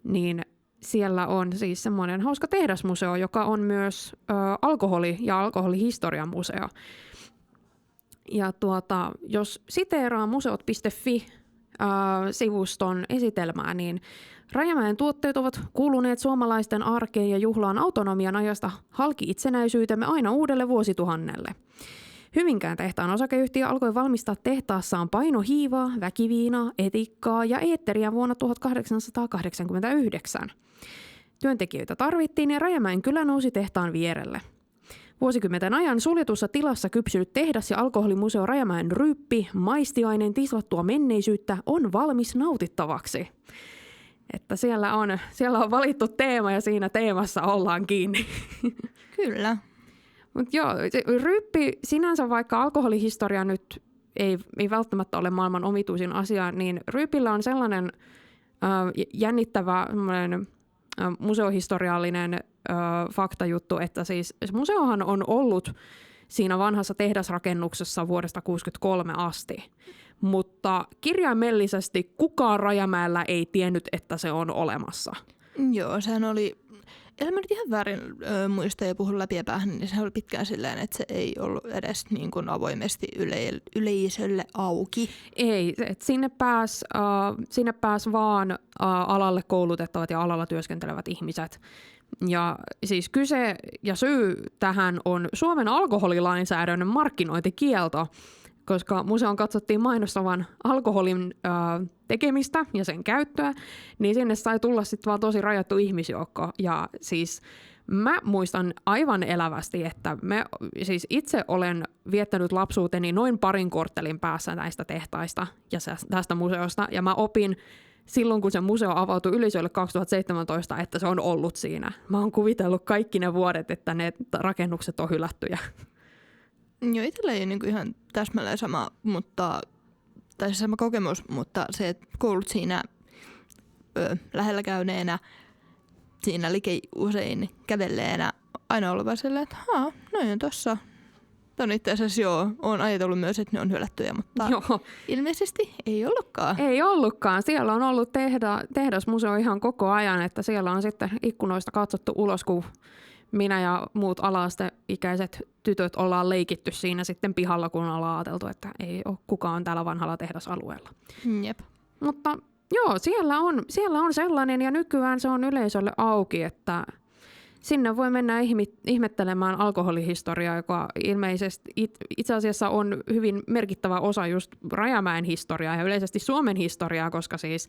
Niin siellä on siis semmoinen hauska tehdasmuseo, joka on myös alkoholi- ja alkoholihistorian museo. Ja jos siteeraa museot.fi sivuston esitelmää, niin Rajamäen tuotteet ovat kuuluneet suomalaisten arkeen ja juhlaan autonomian ajasta halki itsenäisyytemme aina uudelle vuosituhannelle. Hyvinkään tehtaan osakeyhtiö alkoi valmistaa tehtaassaan painohiivaa, väkiviinaa, etikkaa ja eetteriä vuonna 1889. työntekijöitä tarvittiin, niin Rajamäen kylä nousi tehtaan vierelle. Vuosikymmenten ajan suljetussa tilassa kypsynyt tehdas ja alkoholimuseo Rajamäen Ryyppi, maistiainen tislattua menneisyyttä, on valmis nautittavaksi. Että siellä on valittu teema ja siinä teemassa ollaan kiinni. Kyllä. Mutta joo, Ryyppi sinänsä, vaikka alkoholihistoria nyt ei välttämättä ole maailman omituisin asia, niin Ryypillä on sellainen jännittävä museohistoriallinen faktajuttu, että siis museohan on ollut siinä vanhassa tehdasrakennuksessa vuodesta 1963 asti, mutta kirjaimellisesti kukaan Rajamäellä ei tiennyt, että se on olemassa. Joo, sehän oli, ellei mä nyt ihan väärin muista ja puhun läpi ja päähän, niin se oli pitkään silleen, että se ei ollut edes niin kuin avoimesti yleisölle auki. Ei, että sinne pääs vaan alalle koulutettavat ja alalla työskentelevät ihmiset. Ja siis kyse ja syy tähän on Suomen alkoholilainsäädännön markkinointikielto, koska museon katsottiin mainostavan alkoholin tekemistä ja sen käyttöä, niin sinne sai tulla sitten vaan tosi rajattu ihmisjoukko. Ja siis mä muistan aivan elävästi, että siis itse olen viettänyt lapsuuteni noin parin korttelin päässä näistä tehtaista ja tästä museosta, ja mä opin silloin, kun se museo avautui yleisölle 2017, että se on ollut siinä. Mä oon kuvitellut kaikki ne vuodet, että ne rakennukset on hylättyjä. Joo, itsellä ei ole niin kuin ihan täsmälleen sama, tai sama kokemus, mutta se, että koulut siinä lähellä käyneenä, siinä liki usein kävelleenä, aina ollut vaan silleen, että noin on tossa. No itse asiassa joo, olen ajatellut myös, että ne on hylättyjä, mutta joo. Ilmeisesti ei ollutkaan. Ei ollutkaan. Siellä on ollut tehdasmuseo ihan koko ajan, että siellä on sitten ikkunoista katsottu ulos, kun minä ja muut ala-asteikäiset tytöt ollaan leikitty siinä sitten pihalla, kun ollaan ajateltu, että ei ole kukaan täällä vanhalla tehdasalueella. Jep. Mutta joo, siellä on sellainen ja nykyään se on yleisölle auki, että sinne voi mennä ihmettelemään alkoholihistoriaa, joka ilmeisesti itse asiassa on hyvin merkittävä osa just Rajamäen historiaa ja yleisesti Suomen historiaa, koska siis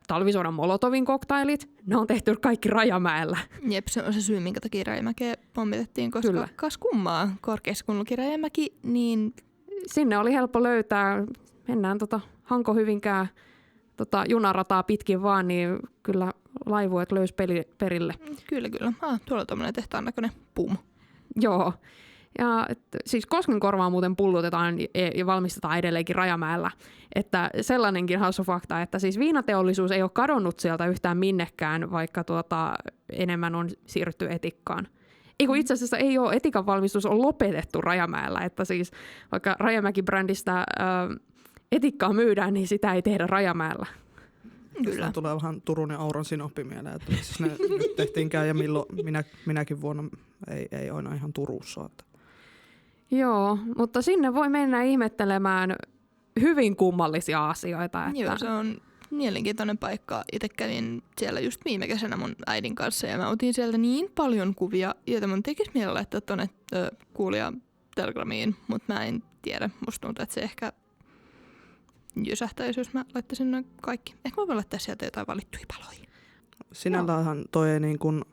talvisodan Molotovin koktailit, ne on tehty kaikki Rajamäellä. Jep, se on se syy, minkä takia Rajamäkeä pommitettiin, koska Kyllä. Kas kummaa korkeassa kun luki Rajamäki, niin sinne oli helppo löytää. Mennään Hanko-Hyvinkää junarataa pitkin vaan, niin kyllä laivuet löysi perille. Kyllä. Tuolla on tuommoinen tehtaan näköinen pum. Joo. Ja siis Koskenkorvaa muuten pullutetaan ja valmistetaan edelleenkin Rajamäellä. Että sellainenkin hassu fakta, että siis viinateollisuus ei ole kadonnut sieltä yhtään minnekään, vaikka enemmän on siirrytty etikkaan. Itse asiassa ei ole, etikan valmistus on lopetettu Rajamäellä, että siis vaikka Rajamäki-brändistä etikkaa myydään, niin sitä ei tehdä Rajamäellä. Kyllä. Tulee vähän Turun ja Auran sinoppi mieleen, että siis ne nyt tehtiinkään ja milloin minäkin vuonna ei aina ihan Turussa. Että. Joo, mutta sinne voi mennä ihmettelemään hyvin kummallisia asioita. Että. Joo, se on mielenkiintoinen paikka. Itse kävin siellä just viime kesänä mun äidin kanssa ja mä otin sieltä niin paljon kuvia, joita mun tekisi mielellä laittaa tuonne kuulija Telegramiin, mutta mä en tiedä. Musta tuntuu, että se ehkä jysähtäisi, jos mä laittaisin noin kaikki. Ehkä mä voin laittaa sieltä jotain valittuja paloja. Sinällähän toi ei niin kuin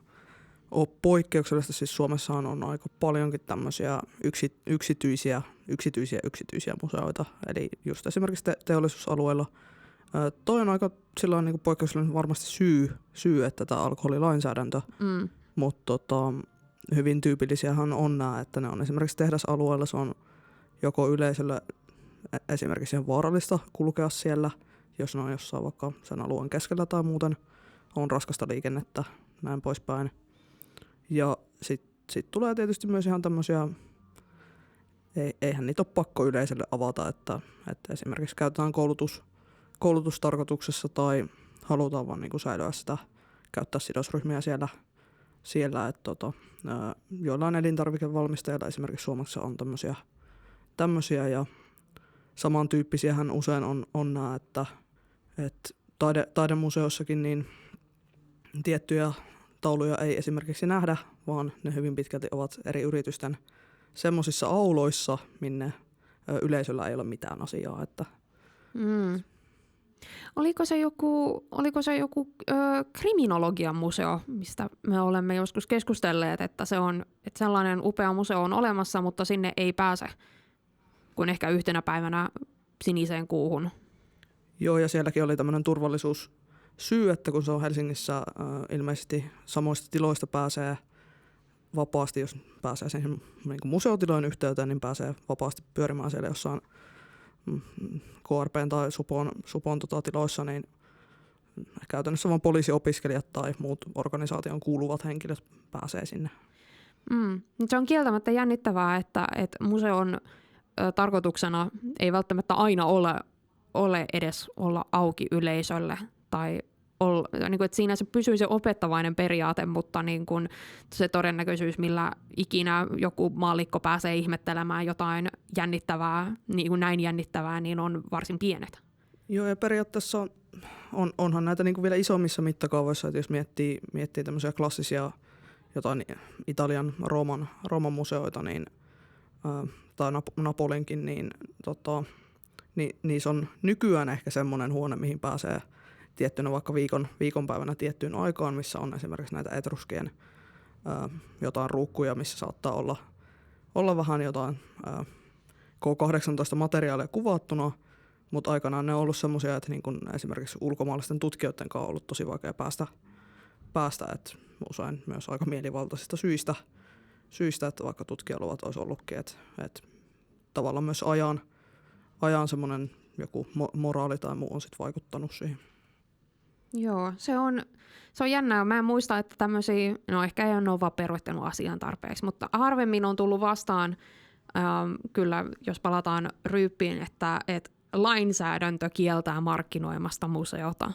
ole poikkeuksellista. Siis Suomessahan on aika paljonkin tämmöisiä yksityisiä museoita. Eli just esimerkiksi teollisuusalueilla. Toi on aika silloin niin kuin poikkeuksellinen varmasti syy, että tämä alkoholilainsäädäntö. Mutta hyvin tyypillisiähän on nämä, että ne on esimerkiksi tehdasalueella. Se on joko yleisölle esimerkiksi ihan vaarallista kulkea siellä, jos ne on jossain vaikka sen alueen keskellä tai muuten on raskasta liikennettä, näin poispäin. Ja sit tulee tietysti myös ihan tämmöisiä, eihän niitä ole pakko yleisölle avata, että esimerkiksi käytetään koulutustarkoituksessa tai halutaan vaan niinku säilyä sitä, käyttää sidosryhmiä siellä että joillain elintarvikevalmistajilla esimerkiksi Suomessa on tämmöisiä ja samantyyppisiähän usein on nämä, että taidemuseossakin niin tiettyjä tauluja ei esimerkiksi nähdä, vaan ne hyvin pitkälti ovat eri yritysten semmoisissa auloissa, minne yleisöllä ei ole mitään asiaa. Että. Oliko se joku kriminologian museo, mistä me olemme joskus keskustelleet, että että sellainen upea museo on olemassa, mutta sinne ei pääse kuin ehkä yhtenä päivänä siniseen kuuhun. Joo, ja sielläkin oli tämmöinen turvallisuussyy, että kun se on Helsingissä ilmeisesti samoista tiloista pääsee vapaasti, jos pääsee siihen niin kuin museotilojen yhteyteen, niin pääsee vapaasti pyörimään siellä jossain KRP:n tai Supon tiloissa, niin käytännössä vain poliisiopiskelijat tai muut organisaation kuuluvat henkilöt pääsee sinne. Se on kieltämättä jännittävää, että museon tarkoituksena ei välttämättä aina ole edes olla auki yleisölle tai niin kuin, että siinä se pysyy se opettavainen periaate, mutta niin kuin se todennäköisyys, millä ikinä joku maallikko pääsee ihmettelemään jotain jännittävää, niin kuin näin jännittävää, niin on varsin pienet. Joo, ja periaatteessa onhan näitä niin kuin vielä isommissa mittakaavoissa, että jos miettii tämmöisiä klassisia jotain Italian Rooman museoita, niin, tai Napolinkin, niin niissä on nykyään ehkä semmoinen huone, mihin pääsee tiettynä vaikka viikonpäivänä tiettyyn aikaan, missä on esimerkiksi näitä etruskien jotain ruukkuja, missä saattaa olla vähän jotain K18-materiaalia kuvattuna, mutta aikanaan ne on ollut semmoisia, että niin kun esimerkiksi ulkomaalaisten tutkijoiden kanssa on ollut tosi vaikea päästä, että usein myös aika mielivaltaisista syistä, että vaikka tutkijaluvat olisi ollutkin, että tavallaan myös ajan semmoinen joku moraali tai muu on sitten vaikuttanut siihen. Joo, se on jännää. Mä en muista, että tämmöisiä, no ehkä en ole vaan perustellut asian tarpeeksi, mutta harvemmin on tullut vastaan, kyllä jos palataan Ryyppiin, että lainsäädäntö kieltää markkinoimasta museota.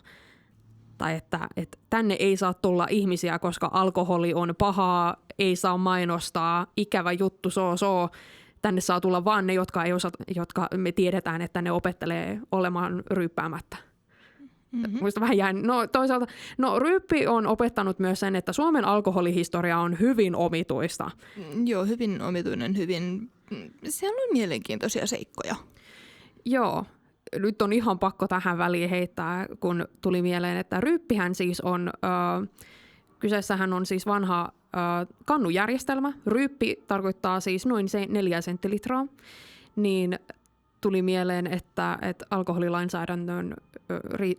Tai että tänne ei saa tulla ihmisiä, koska alkoholi on pahaa, ei saa mainostaa, ikävä juttu, tänne saa tulla vaan ne, jotka me tiedetään, että ne opettelee olemaan ryyppäämättä. Muista vähän toisaalta, Ryyppi on opettanut myös sen, että Suomen alkoholihistoria on hyvin omituista. Joo, hyvin omituinen, siellä on mielenkiintoisia seikkoja. Joo, nyt on ihan pakko tähän väliin heittää, kun tuli mieleen, että Ryyppihän siis on, kyseessähän on siis vanha kannujärjestelmä. Ryyppi tarkoittaa siis noin 4 senttilitraa, niin tuli mieleen, että alkoholilainsäädäntöön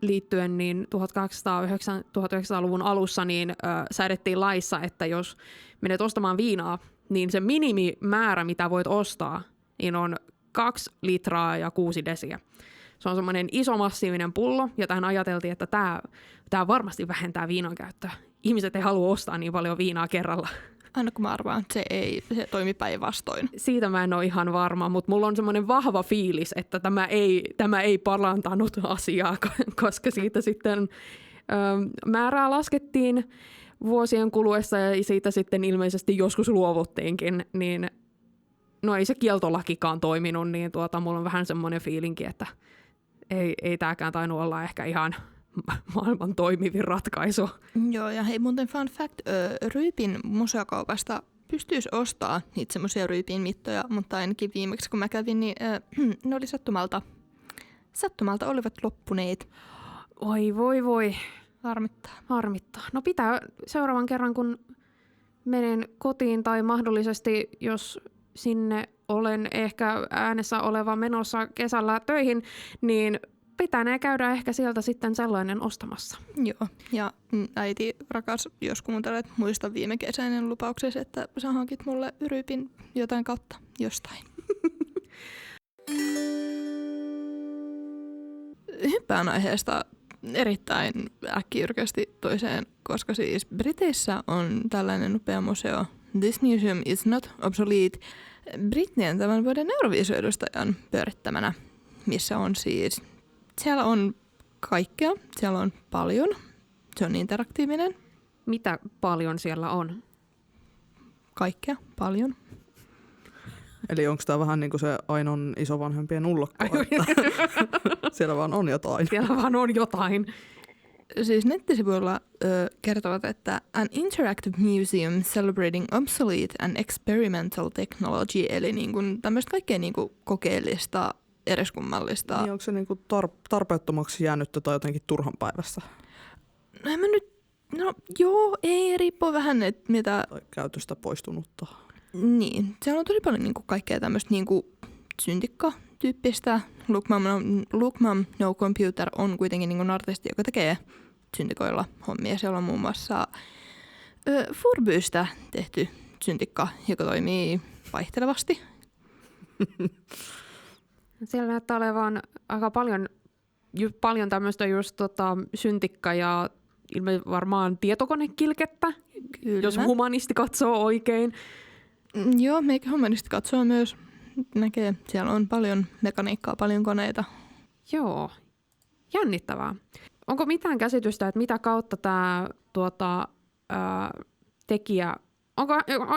liittyen niin 1900-luvun alussa niin säädettiin laissa, että jos menet ostamaan viinaa, niin se minimimäärä, mitä voit ostaa, niin on 2 litraa ja 6 desiä. Se on semmoinen iso massiivinen pullo, ja tähän ajateltiin, että tämä varmasti vähentää viinan käyttöä. Ihmiset ei halua ostaa niin paljon viinaa kerralla. Aina kun mä arvaan, se toimi päinvastoin. Siitä mä en ole ihan varma, mutta mulla on semmoinen vahva fiilis, että tämä ei parantanut asiaa, koska siitä sitten määrää laskettiin vuosien kuluessa ja siitä sitten ilmeisesti joskus luovuttiinkin, niin no ei se kieltolakikaan toiminut, niin mulla on vähän semmoinen fiilinki, että ei tääkään tainnut olla ehkä ihan maailman toimivin ratkaisu. Joo, ja hei muuten fun fact, Ryypin museokaupasta pystyisi ostaa niitä semmoisia Ryypin mittoja, mutta ainakin viimeksi kun mä kävin, niin ne oli sattumalta olivat loppuneet. Oi voi. Harmittaa. No pitää seuraavan kerran, kun menen kotiin tai mahdollisesti, jos sinne olen ehkä äänessä oleva menossa kesällä töihin, niin pitää käydä ehkä sieltä sitten sellainen ostamassa. Joo, ja äiti rakas, jos kuuntelet, muista viime kesäinen lupauksesi, että sä hankit mulle Ryypin jotain kautta jostain. Hyppään aiheesta erittäin äkkijyrkästi toiseen, koska siis Briteissä on tällainen upea museo, This Museum is not obsolete, Brittien tämän vuoden Euroviisu-edustajan pyörittämänä, missä on siis, siellä on kaikkea, siellä on paljon, se on interaktiivinen. Mitä paljon siellä on? Kaikkea, paljon. Eli onko tämä vähän niin kuin se Ainon isovanhempien ullokko, että siellä vaan on jotain? Siellä vaan on jotain. Siis nettisivuilla kertovat, että an interactive museum celebrating obsolete and experimental technology, eli niin kuin tämmöistä kaikkea niin kuin kokeellista eriskummallista. Niin onko se niinku tarpeettomaksi jäänyt tai jotenkin turhanpäiväistä? No joo, ei, riippuu vähän, että mitä. Tai käytöstä poistunutta? Niin, siellä on tosi paljon niinku kaikkea tämmöistä niinku syntikka-tyyppistä. Look Mom No Computer on kuitenkin niinku artisti, joka tekee syntikoilla hommia. Siellä on muun muassa Furbystä tehty syntikka, joka toimii vaihtelevasti. Siellä näyttää olevan aika paljon tämmöistä just syntikka- ja varmaan tietokonekilkettä, Kyllä. jos humanisti katsoo oikein. Joo, meikä humanisti katsoo myös. Näkee, siellä on paljon mekaniikkaa, paljon koneita. Joo, jännittävää. Onko mitään käsitystä, että mitä kautta tämä tekijä,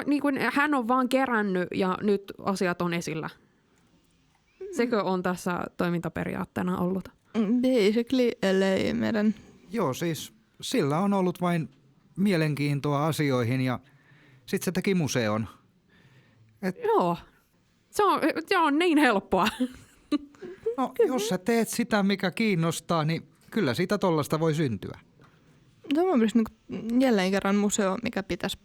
niin kuin hän on vaan kerännyt ja nyt asiat on esillä? Sekö on tässä toimintaperiaatteena ollut? Basically, ellei meidän... Joo, siis sillä on ollut vain mielenkiintoa asioihin ja sitten se teki museon. Joo, se on niin helppoa. No, jos sä teet sitä, mikä kiinnostaa, niin kyllä siitä tollasta voi syntyä. Se on mielestäni niin jälleen kerran museo, mikä pitäisi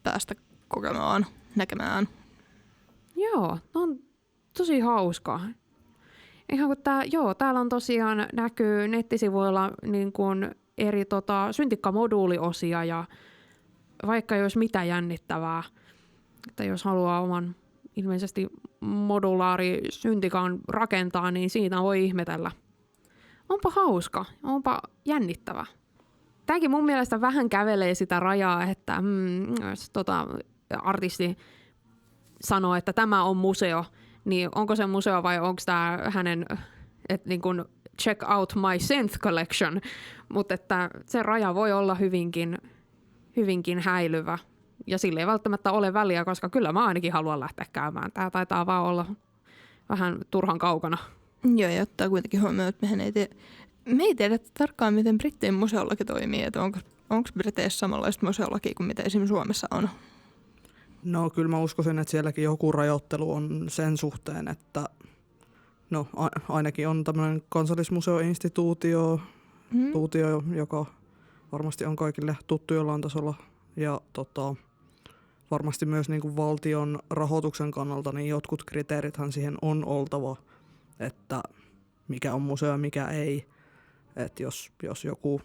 päästä kokemaan, näkemään. Joo, on tosi hauskaa. Ihan kun täällä on tosiaan näkyy nettisivuilla niin kuin eri syntikkamoduuliosia ja vaikka jos mitä jännittävää, että jos haluaa oman ilmeisesti modulaari-syntikan rakentaa, niin siinä voi ihmetellä. Onpa hauska, onpa jännittävä. Tämäkin mun mielestä vähän kävelee sitä rajaa, että jos artisti sanoo, että tämä on museo, niin onko se museo vai onko tämä hänen, että niin kuin check out my synth collection, mutta että se raja voi olla hyvinkin häilyvä. Ja sille ei välttämättä ole väliä, koska kyllä mä ainakin haluan lähteä käymään. Tämä taitaa vaan olla vähän turhan kaukana. Joo, ja ottaa kuitenkin huomioon, että me ei tiedä tarkkaan, miten Brittien museolaki toimii. Että onko Briteissä samanlaista museolakia kuin mitä esimerkiksi Suomessa on? No kyllä mä uskoisin, että sielläkin joku rajoittelu on sen suhteen, että no ainakin on tämmöinen kansallismuseoinstituutio, joka varmasti on kaikille tuttu jollain tasolla. Ja varmasti myös niin kuin valtion rahoituksen kannalta niin jotkut kriteerithän siihen on oltava, että mikä on museo ja mikä ei. Että jos joku,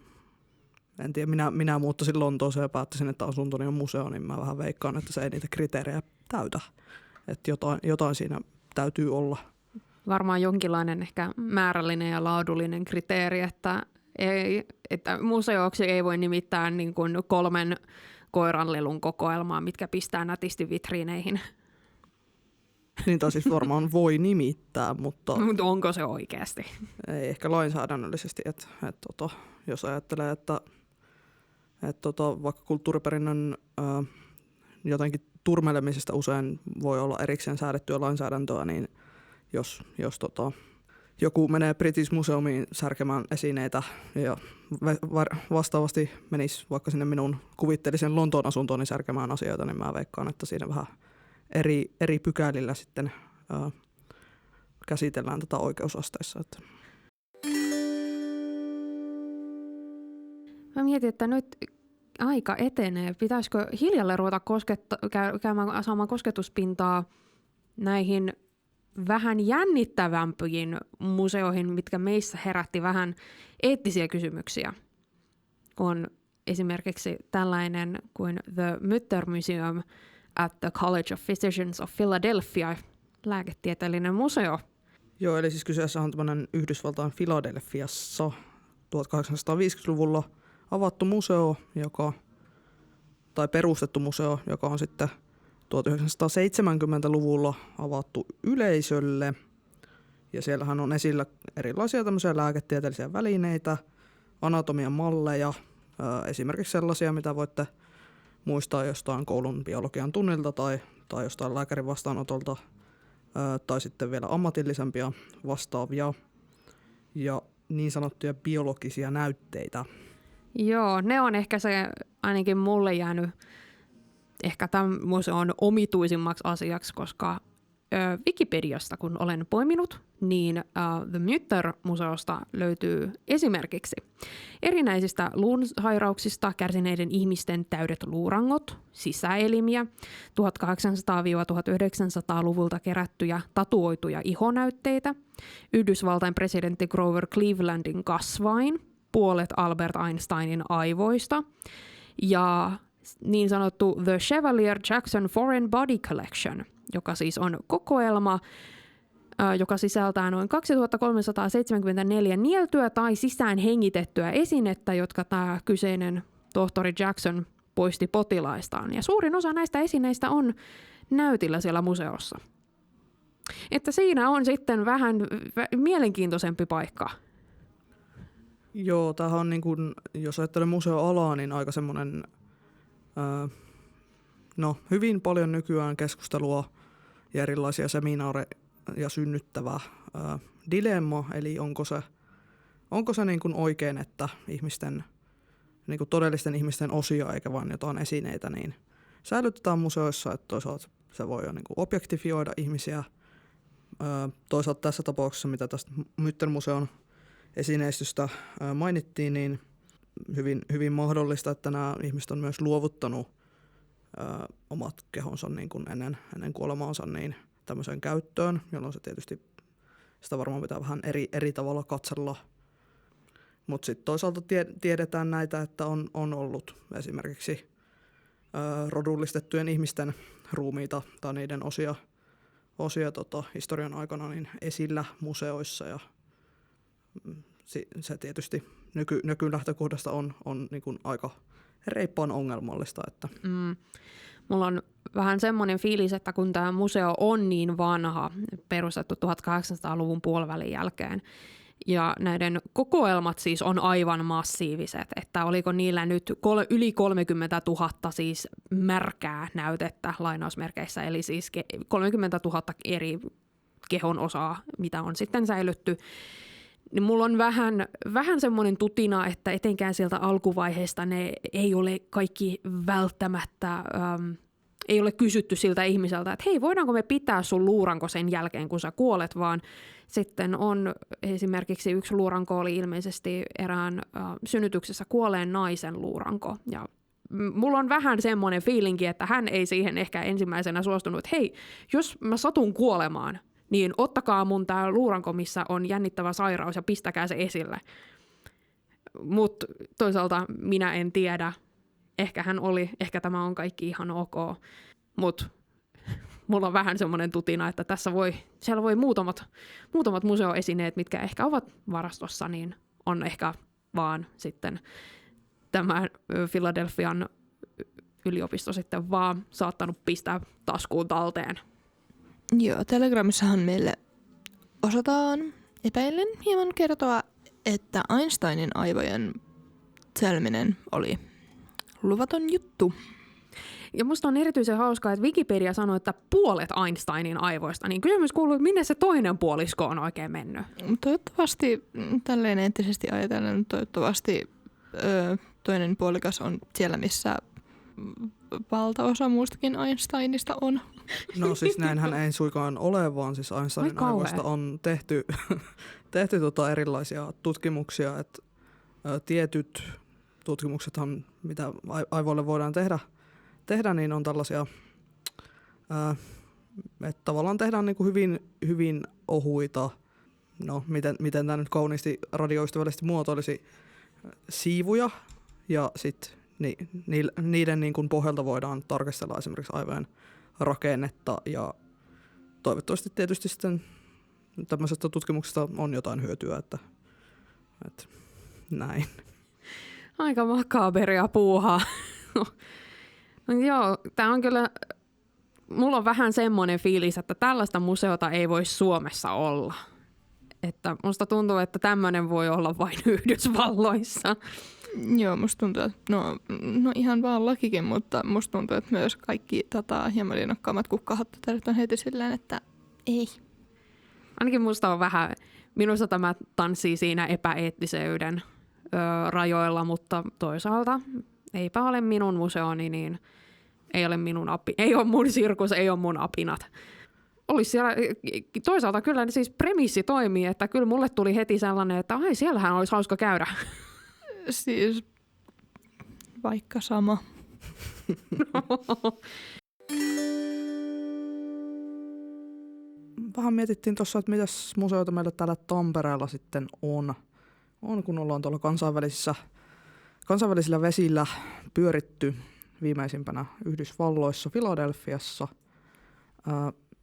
en tiedä, minä muuttaisin Lontooseen ja päättäisin, että asuntoni on museo, niin mä vähän veikkaan, että se ei niitä kriteerejä täytä. Että jotain siinä täytyy olla. Varmaan jonkinlainen ehkä määrällinen ja laadullinen kriteeri, että museoksi ei voi nimittää niin kuin 3 koiranlelun kokoelmaa, mitkä pistää nätisti vitriineihin. Niin tai siis varmaan voi nimittää, mutta onko se oikeasti? ei ehkä lainsäädännöllisesti. Jos ajattelee, että vaikka kulttuuriperinnön jotenkin turmelemisesta usein voi olla erikseen säädettyä lainsäädäntöä, niin jos joku menee British Museumiin särkemään esineitä ja vastaavasti menisi vaikka sinne minun kuvitteellisen Lontoon asuntooni särkemään asioita, niin mä veikkaan, että siinä vähän eri pykälillä sitten käsitellään tätä oikeusasteissa. Mä mietin, että nyt aika etenee. Pitäisikö hiljalleen ruveta saamaan kosketuspintaa näihin vähän jännittävämpiin museoihin, mitkä meissä herätti vähän eettisiä kysymyksiä, kun esimerkiksi tällainen kuin The Mutter Museum at the College of Physicians of Philadelphia, lääketieteellinen museo. Joo, eli siis kyseessä on tämmöinen Yhdysvaltain Philadelphiassa 1850-luvulla avattu museo, tai perustettu museo, joka on sitten 1970-luvulla avattu yleisölle. Ja siellähän on esillä erilaisia tämmöisiä lääketieteellisiä välineitä, anatomian malleja, esimerkiksi sellaisia, mitä voitte muistaa jostain koulun biologian tunnilta tai jostain lääkärin vastaanotolta, tai sitten vielä ammatillisempia vastaavia ja niin sanottuja biologisia näytteitä. Joo, ne on ehkä se ainakin mulle jäänyt ehkä tämän museon omituisimmaksi asiaksi, koska Wikipediasta, kun olen poiminut, niin The Mütter-museosta löytyy esimerkiksi erinäisistä luunsairauksista kärsineiden ihmisten täydet luurangot, sisäelimiä, 1800-1900-luvulta kerättyjä tatuoituja ihonäytteitä, Yhdysvaltain presidentti Grover Clevelandin kasvain, puolet Albert Einsteinin aivoista ja niin sanottu The Chevalier Jackson Foreign Body Collection, joka siis on kokoelma, joka sisältää noin 2374 nieltyä tai sisään hengitettyä esinettä, jotka tämä kyseinen tohtori Jackson poisti potilaistaan. Ja suurin osa näistä esineistä on näytillä siellä museossa. Että siinä on sitten vähän mielenkiintoisempi paikka. Joo, tämähän on, niin kuin, jos ajattelee museoalaa, niin aika semmoinen, hyvin paljon nykyään keskustelua ja erilaisia seminaareja ja synnyttävä dilemma, eli onko se niin kuin oikein, että ihmisten, niin kuin todellisten ihmisten osia eikä vain jotain esineitä, niin säilytetään museoissa, että toisaalta se voi jo niin kuin objektifioida ihmisiä. Toisaalta tässä tapauksessa, mitä tästä Mütter-museon esineistystä mainittiin, niin hyvin mahdollista, että nämä ihmiset on myös luovuttanut omat kehonsa niin kuin ennen kuolemaansa niin tämmöiseen käyttöön, jolloin se tietysti sitä varmaan pitää vähän eri tavalla katsella. Mutta sitten toisaalta tiedetään näitä, että on ollut esimerkiksi rodullistettujen ihmisten ruumiita tai niiden osia historian aikana niin esillä museoissa ja se tietysti nykylähtökohdasta on niin kuin aika reippaan ongelmallista. Että. Mulla on vähän semmoinen fiilis, että kun tämä museo on niin vanha, perustettu 1800-luvun puolivälin jälkeen, ja näiden kokoelmat siis on aivan massiiviset, että oliko niillä nyt yli 30 000 siis märkää näytettä lainausmerkeissä, eli siis 30 000 eri kehon osaa, mitä on sitten säilytty. Niin mulla on vähän semmoinen tutina, että etenkään sieltä alkuvaiheesta ne ei ole kaikki välttämättä, ei ole kysytty siltä ihmiseltä, että hei, voidaanko me pitää sun luuranko sen jälkeen, kun sä kuolet, vaan sitten on esimerkiksi yksi luuranko oli ilmeisesti erään synnytyksessä kuolleen naisen luuranko. Ja mulla on vähän semmoinen fiilinki, että hän ei siihen ehkä ensimmäisenä suostunut, että hei, jos mä satun kuolemaan, niin ottakaa mun tää luuranko, missä on jännittävä sairaus ja pistäkää se esille. Mutta toisaalta minä en tiedä. Ehkä hän oli, ehkä tämä on kaikki ihan ok. Mutta mulla on vähän semmoinen tutina, että siellä voi muutamat museoesineet, mitkä ehkä ovat varastossa, niin on ehkä vaan sitten tämä Philadelphian yliopisto sitten vaan saattanut pistää taskuun talteen. Joo, Telegramissahan meille osataan epäillen hieman kertoa, että Einsteinin aivojen säilyminen oli luvaton juttu. Ja musta on erityisen hauskaa, että Wikipedia sanoo, että puolet Einsteinin aivoista, niin kysymys kuuluu, että minne se toinen puolisko on oikein mennyt? Toivottavasti, tälleen eettisesti ajatellen, toivottavasti toinen puolikas on siellä, missä valtaosa muustakin Einsteinista on. No siis näinhän ei suinkaan ole, vaan siis Einsteinin aivoista on tehty erilaisia tutkimuksia, että tietyt tutkimuksethan, mitä aivoille voidaan tehdä niin on tällaisia, että tavallaan tehdään niin kuin hyvin ohuita, no miten tämä nyt kauniisti radioystävällisesti muotoilisi, siivuja, ja sitten niiden niin kuin pohjalta voidaan tarkastella esimerkiksi aivojen rakennetta, ja toivottavasti tietysti sitten tämmöisestä tutkimuksesta on jotain hyötyä, että näin. Aika makaberia puuhaa. No, joo, tämä on kyllä, mulla on vähän semmoinen fiilis, että tällaista museota ei voi Suomessa olla. Että musta tuntuu, että tämmöinen voi olla vain Yhdysvalloissa. Joo, musta tuntuu, että no ihan vaan lakikin, mutta musta tuntuu, että myös kaikki hieman linnokkaammat kukkahattuterit on heti silleen, että ei. Ainakin minusta tämä tanssii siinä epäeettisyyden rajoilla, mutta toisaalta eipä ole minun museoni, niin ei ole mun sirkus, ei ole mun apinat. olisi siellä, toisaalta kyllä siis premissi toimii, että kyllä mulle tuli heti sellainen, että ai siellähän olisi hauska käydä. Siis vaikka sama. Vähän mietittiin tuossa, että mitäs museoita meillä täällä Tampereella sitten on kun ollaan tuolla kansainvälisillä vesillä pyöritty viimeisimpänä Yhdysvalloissa, Filadelfiassa.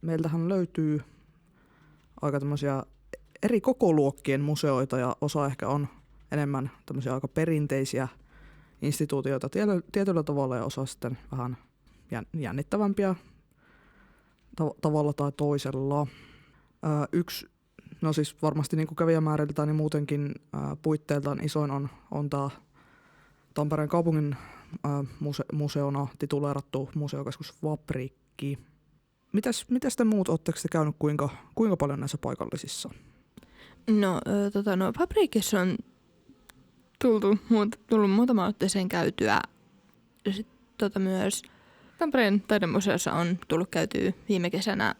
Meiltähän löytyy aika tämmöisiä eri kokoluokkien museoita ja osa ehkä on enemmän tämmöisiä aika perinteisiä instituutioita tietyllä tavalla ja osa sitten vähän jännittävämpiä tavalla tai toisella. Yksi, no siis varmasti niin kuin kävijämääriltään niin muutenkin puitteiltaan isoin on tämä Tampereen kaupungin museona tituleerattu museokeskus Vaprikki. Mitäs te muut, ootteko te käynyt kuinka paljon näissä paikallisissa? No, Vaprikissa on tullut muutama otteeseen käytyä. Sitten myös Tampereen taidemuseossa on tullut käytyä viime kesänä,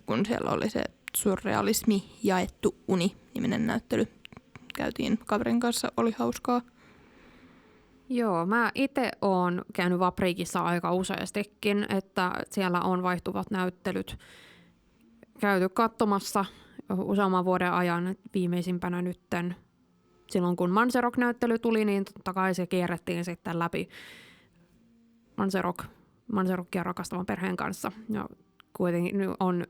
kun siellä oli se surrealismi jaettu uni-niminen näyttely. Käytiin kaverin kanssa, oli hauskaa. Joo, mä itse oon käynyt Vaprikissa aika useastikin, että siellä on vaihtuvat näyttelyt käyty katsomassa useamman vuoden ajan. Viimeisimpänä nytten silloin, kun Manserok-näyttely tuli, niin totta kai se kierrettiin sitten läpi Manserokia rakastavan perheen kanssa. Ja kuitenkin on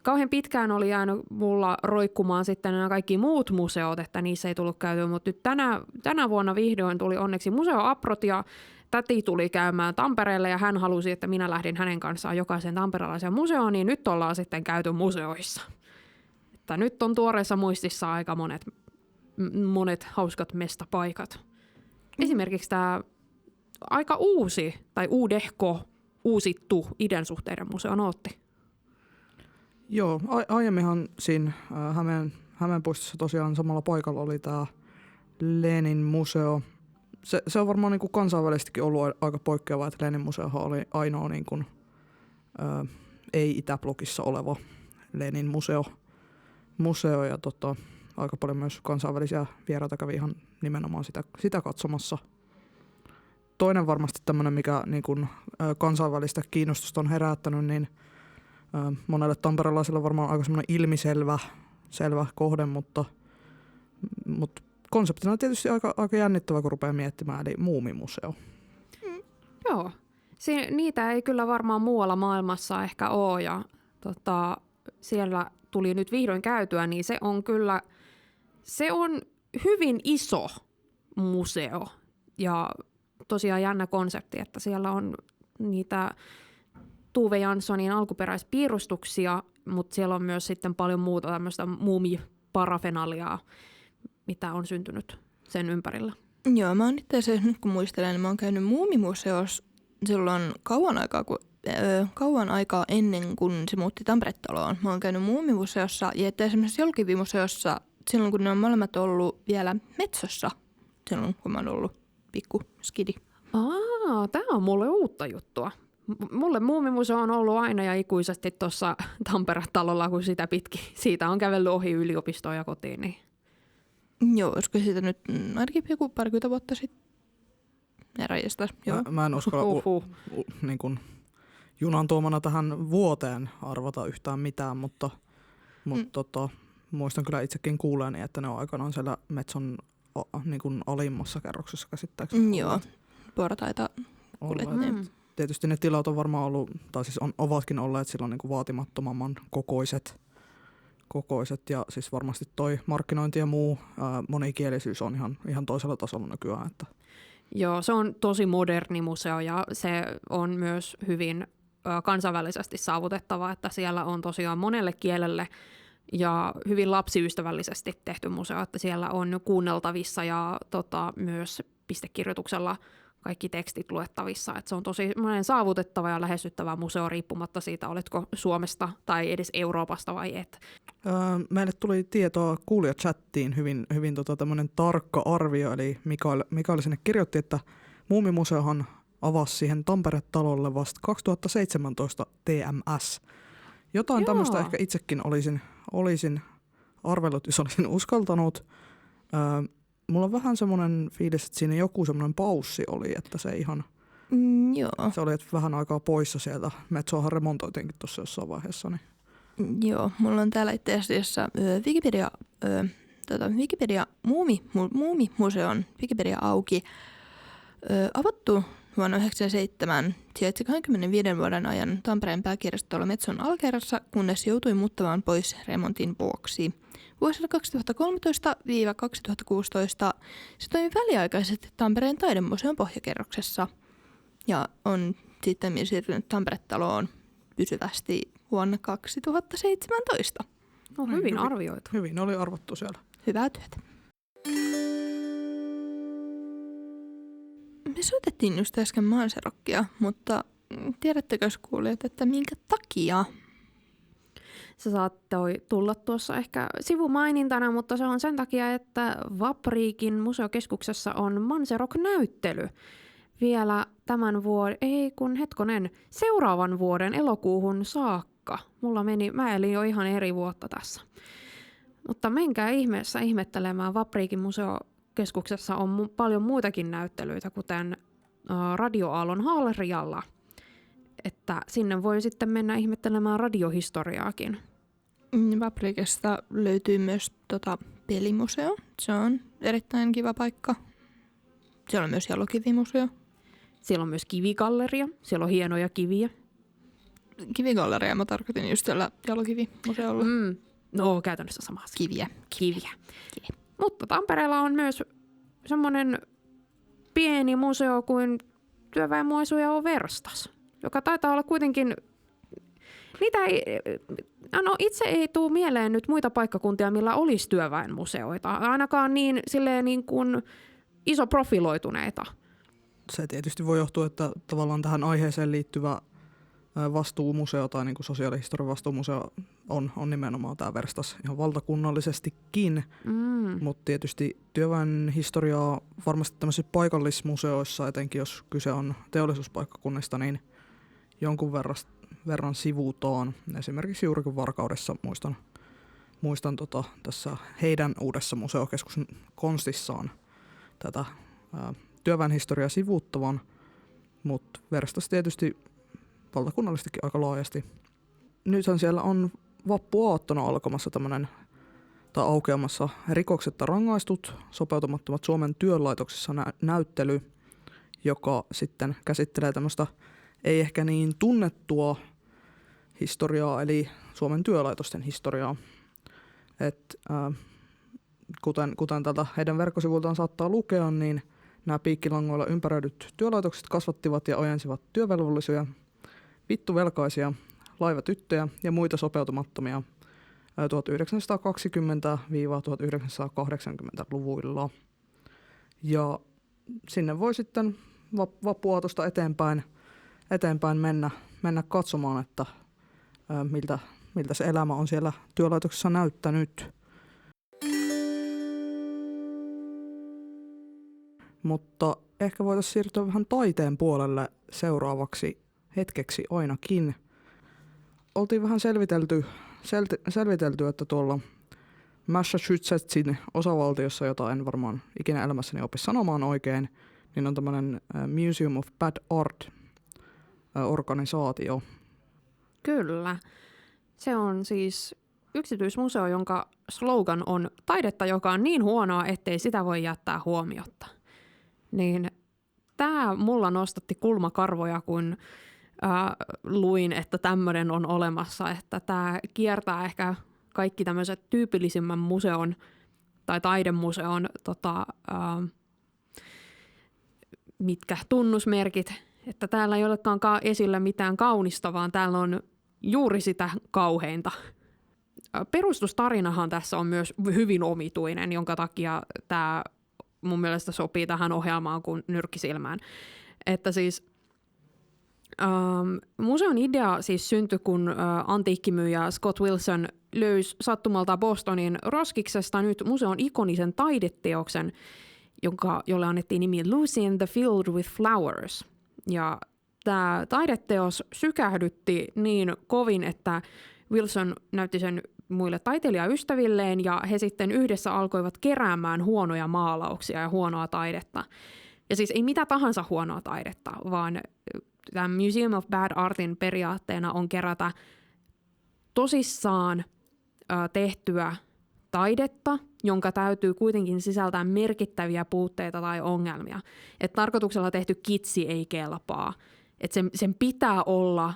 kauhean pitkään oli jäänyt mulla roikkumaan sitten nämä kaikki muut museot, että niissä ei tullut käytyä, mutta nyt tänä vuonna vihdoin tuli onneksi Museo Aprot ja täti tuli käymään Tampereelle ja hän halusi, että minä lähdin hänen kanssaan jokaisen tamperelaisen museoon, niin nyt ollaan sitten käyty museoissa. Että nyt on tuoreessa muistissa aika monet hauskat mestapaikat. Esimerkiksi tämä aika uusi tai uusittu Idän-suhteiden museo Nootti. Joo, aiemminhan siinä Hämeen puistossa tosiaan samalla paikalla oli tämä Lenin museo. Se on varmaan niin kuin kansainvälisestikin ollut aika poikkeava, että Lenin museohan oli ainoa niin kuin, ei-Itäblogissa oleva Lenin museo ja aika paljon myös kansainvälisiä vieraita kävi ihan nimenomaan sitä katsomassa. Toinen varmasti tämmöinen, mikä niin kuin, kansainvälistä kiinnostusta on herättänyt, niin monelle tamperelaiselle varmaan aika semmoinen ilmiselvä kohde, mutta konseptina on tietysti aika jännittävä, kun rupeaa miettimään, eli Muumimuseo. Joo, niitä ei kyllä varmaan muualla maailmassa ehkä ole ja siellä tuli nyt vihdoin käytyä, niin se on hyvin iso museo ja tosiaan jännä konsepti, että siellä on niitä Tove Janssonin alkuperäispiirustuksia, mutta siellä on myös sitten paljon muuta tämmöistä muumiparafenaliaa, mitä on syntynyt sen ympärillä. Joo, mä oon itse asiassa, nyt kun muistelen, niin mä oon käynyt Muumimuseossa silloin kauan aikaa ennen kuin se muutti Tampere-taloon. Mä oon käynyt Muumimuseossa ja esimerkiksi Jolkivimuseossa silloin, kun ne on molemmat ollut vielä Metsossa, silloin kun mä oon ollut pikku skidi. Tää on mulle uutta juttua. Mulle Muumimuseo on ollut aina ja ikuisesti tuossa Tampere-talolla, kun sitä pitkin. Siitä on kävellyt ohi yliopistoon ja kotiin. Niin. Joo, olisiko siitä nyt ainakin joku parikymmentä vuotta sitten? Mä en uskalla niin kun junan tuomana tähän vuoteen arvata yhtään mitään, mutta muistan kyllä itsekin kuuleeni, että ne on aikanaan siellä Metson niin kun alimmassa kerroksessa käsittääkseni. Joo, portaita kuljettiin. Tietysti ne tilat on varmaan ollut, tai siis ovatkin olleet silloin niin kuin vaatimattomamman kokoiset ja siis varmasti toi markkinointi ja muu monikielisyys on ihan toisella tasolla nykyään. Että. Joo, se on tosi moderni museo ja se on myös hyvin kansainvälisesti saavutettava, että siellä on tosiaan monelle kielelle ja hyvin lapsiystävällisesti tehty museo, että siellä on kuunneltavissa ja myös pistekirjoituksella kaikki tekstit luettavissa. Että se on tosi saavutettava ja lähestyttävä museo riippumatta siitä, oletko Suomesta tai edes Euroopasta vai et. Meille tuli tietoa kuulijachattiin hyvin tämmöinen tarkka arvio, eli Mikael sinne kirjoitti, että Muumimuseohan avasi siihen Tampere-talolle vasta 2017 TMS. Jotain Joo. tämmöistä ehkä itsekin olisin arvellut, jos olisin uskaltanut. Mulla on vähän semmoinen fiilis, että siinä joku semmoinen paussi oli, että se ihan... Joo. Se oli että vähän aikaa poissa sieltä. Metsoahan remontoitiinkin tuossa jossain vaiheessa. Niin. Joo, mulla on täällä itse asiassa Wikipedia Muumimuseon Wikipedia auki. Avattu vuonna 1997, sijaitsi 25 vuoden ajan Tampereen pääkirjastolla Metson alakerrassa, kunnes joutui muuttamaan pois remontin vuoksi. Vuosina 2013–2016 se toimi väliaikaisesti Tampereen taidemuseon pohjakerroksessa ja on sitten siirtynyt Tampere-taloon pysyvästi vuonna 2017. No, hyvin arvioitu. Hyvin oli arvottu siellä. Hyvää työtä. Me soitettiin just äsken Manserockia, mutta tiedättekö kuulijat, että minkä takia? Se saattoi tulla tuossa ehkä sivumainintana, mutta se on sen takia, että Vapriikin museokeskuksessa on Manserock-näyttely. Vielä tämän vuoden, seuraavan vuoden elokuuhun saakka. Mä elin jo ihan eri vuotta tässä. Mutta menkää ihmeessä ihmettelemään, Vapriikin museokeskuksessa on paljon muitakin näyttelyitä, kuten Radioaallon hallerialla. Että sinne voi sitten mennä ihmettelemään radiohistoriaakin. Vapriikista löytyy myös pelimuseo. Se on erittäin kiva paikka. Siellä on myös jalokivimuseo. Siellä on myös kivigalleria. Siellä on hienoja kiviä. Kivigalleria mä tarkoitin just siellä jalokivimuseolla. No, käytännössä sama asia. Kiviä. Mutta Tampereella on myös semmoinen pieni museo kuin Työväenmuseo on Verstas, joka taitaa olla kuitenkin... itse ei tule mieleen nyt muita paikkakuntia, millä olisi työväenmuseoita. Ainakaan niin kuin iso profiloituneita. Se tietysti voi johtua, että tavallaan tähän aiheeseen liittyvä vastuumuseo tai niin kuin sosiaalihistorian vastuumuseo on nimenomaan tämä Verstas ihan valtakunnallisestikin. Mutta tietysti työväen historiaa varmasti tämmöisissä paikallismuseoissa, etenkin jos kyse on teollisuuspaikkakunnista, niin jonkun verran sivutaan. Esimerkiksi juuri kun Varkaudessa muistan tässä heidän uudessa museokeskuksen konstissaan tätä työväen historiaa sivuuttavan, mutta Verstas tietysti valtakunnallistikin aika laajasti. Nythän siellä on vappuaattona alkamassa aukeamassa Rikoksetta rangaistut, sopeutumattomat Suomen työnlaitoksissa näyttely, joka sitten käsittelee tämmöistä ei ehkä niin tunnettua historiaa, eli Suomen työlaitosten historiaa. Kuten tältä heidän verkkosivultaan saattaa lukea, niin nämä piikkilangoilla ympäröidyt työlaitokset kasvattivat ja ojensivat työvelvollisia, vittuvelkaisia, laivatyttöjä ja muita sopeutumattomia 1920–1980-luvuilla. Ja sinne voi sitten vappuaatosta eteenpäin mennä katsomaan, että miltä se elämä on siellä työlaitoksessa näyttänyt. Mutta ehkä voitaisiin siirtyä vähän taiteen puolelle seuraavaksi hetkeksi ainakin. Oltiin vähän selvitelty, että tuolla Massachusettsin osavaltiossa, jota en varmaan ikinä elämässäni opi sanomaan oikein, niin on tämmöinen Museum of Bad Art-organisaatio. Kyllä. Se on siis yksityismuseo, jonka slogan on taidetta, joka on niin huonoa, ettei sitä voi jättää huomiotta. Niin tämä mulla nostatti kulmakarvoja, kun luin, että tämmöinen on olemassa, että tämä kiertää ehkä kaikki tämmöiset tyypillisimmän museon tai taidemuseon mitkä tunnusmerkit, että täällä ei olekaan esillä mitään kaunista, vaan täällä on juuri sitä kauheinta. Perustustarinahan tässä on myös hyvin omituinen, jonka takia tämä mun mielestä sopii tähän ohjelmaan kuin nyrkkisilmään. Että siis museon idea siis syntyi, kun antiikkimyyjä Scott Wilson löysi sattumalta Bostonin roskiksesta nyt museon ikonisen taideteoksen, jolle annettiin nimi Lucy in the Field with Flowers. Ja tämä taideteos sykähdytti niin kovin, että Wilson näytti sen muille taiteilijaystävilleen ja he sitten yhdessä alkoivat keräämään huonoja maalauksia ja huonoa taidetta. Ja siis ei mitä tahansa huonoa taidetta, vaan tämä Museum of Bad Artin periaatteena on kerätä tosissaan tehtyä taidetta, jonka täytyy kuitenkin sisältää merkittäviä puutteita tai ongelmia. Et tarkoituksella tehty kitsi ei kelpaa. Et sen pitää olla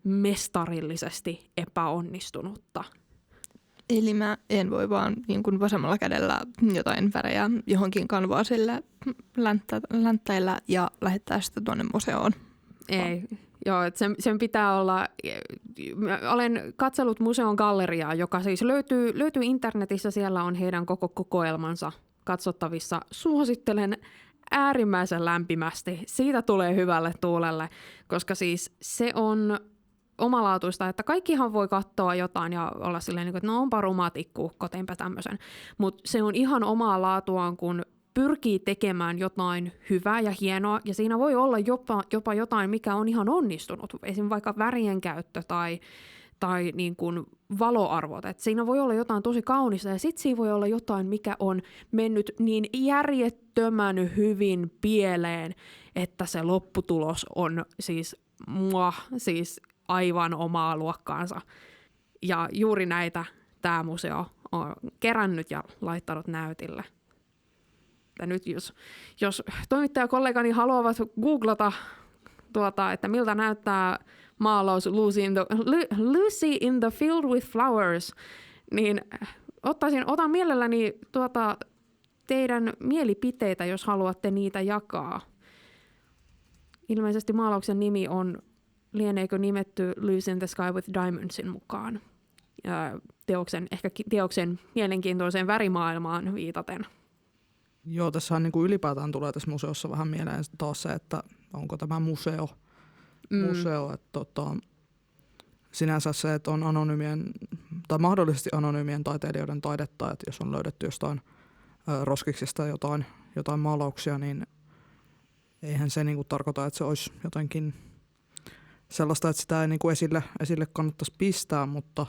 mestarillisesti epäonnistunutta. Eli mä en voi vaan niin kuin vasemmalla kädellä jotain värejä johonkin kanvaasille länttäillä ja lähettää sitä tuonne museoon. Ei. Joo, että sen pitää olla, olen katsellut museon galleriaa, joka siis löytyy internetissä, siellä on heidän koko kokoelmansa katsottavissa. Suosittelen äärimmäisen lämpimästi, siitä tulee hyvälle tuulelle, koska siis se on omalaatuista, että kaikkihan voi katsoa jotain ja olla silleen, että no onpa rumatikkuukko, teinpä tämmöisen, mutta se on ihan omaa laatuaan, kun pyrkii tekemään jotain hyvää ja hienoa, ja siinä voi olla jopa jotain, mikä on ihan onnistunut. Esimerkiksi vaikka värien käyttö tai niin kuin valoarvot. Et siinä voi olla jotain tosi kaunista, ja sitten siinä voi olla jotain, mikä on mennyt niin järjettömän hyvin pieleen, että se lopputulos on siis aivan omaa luokkaansa. Ja juuri näitä tämä museo on kerännyt ja laittanut näytille. Ja nyt jos toimittajakollegani haluavat googlata, että miltä näyttää maalaus Lucy in the Field with Flowers, niin otan mielelläni teidän mielipiteitä, jos haluatte niitä jakaa. Ilmeisesti maalauksen nimi lieneekö nimetty Lucy in the Sky with Diamondsin mukaan. Teoksen mielenkiintoiseen värimaailmaan viitaten. Joo, tässähän niin kuin ylipäätään tulee tässä museossa vähän mieleen taas se, että onko tämä museo. Että sinänsä se, että on anonyymien tai mahdollisesti anonyymien taiteilijoiden taidetta, että jos on löydetty jostain roskiksista jotain maalauksia, niin eihän se niin kuin tarkoita, että se olisi jotenkin sellaista, että sitä ei niin kuin esille kannattaisi pistää, mutta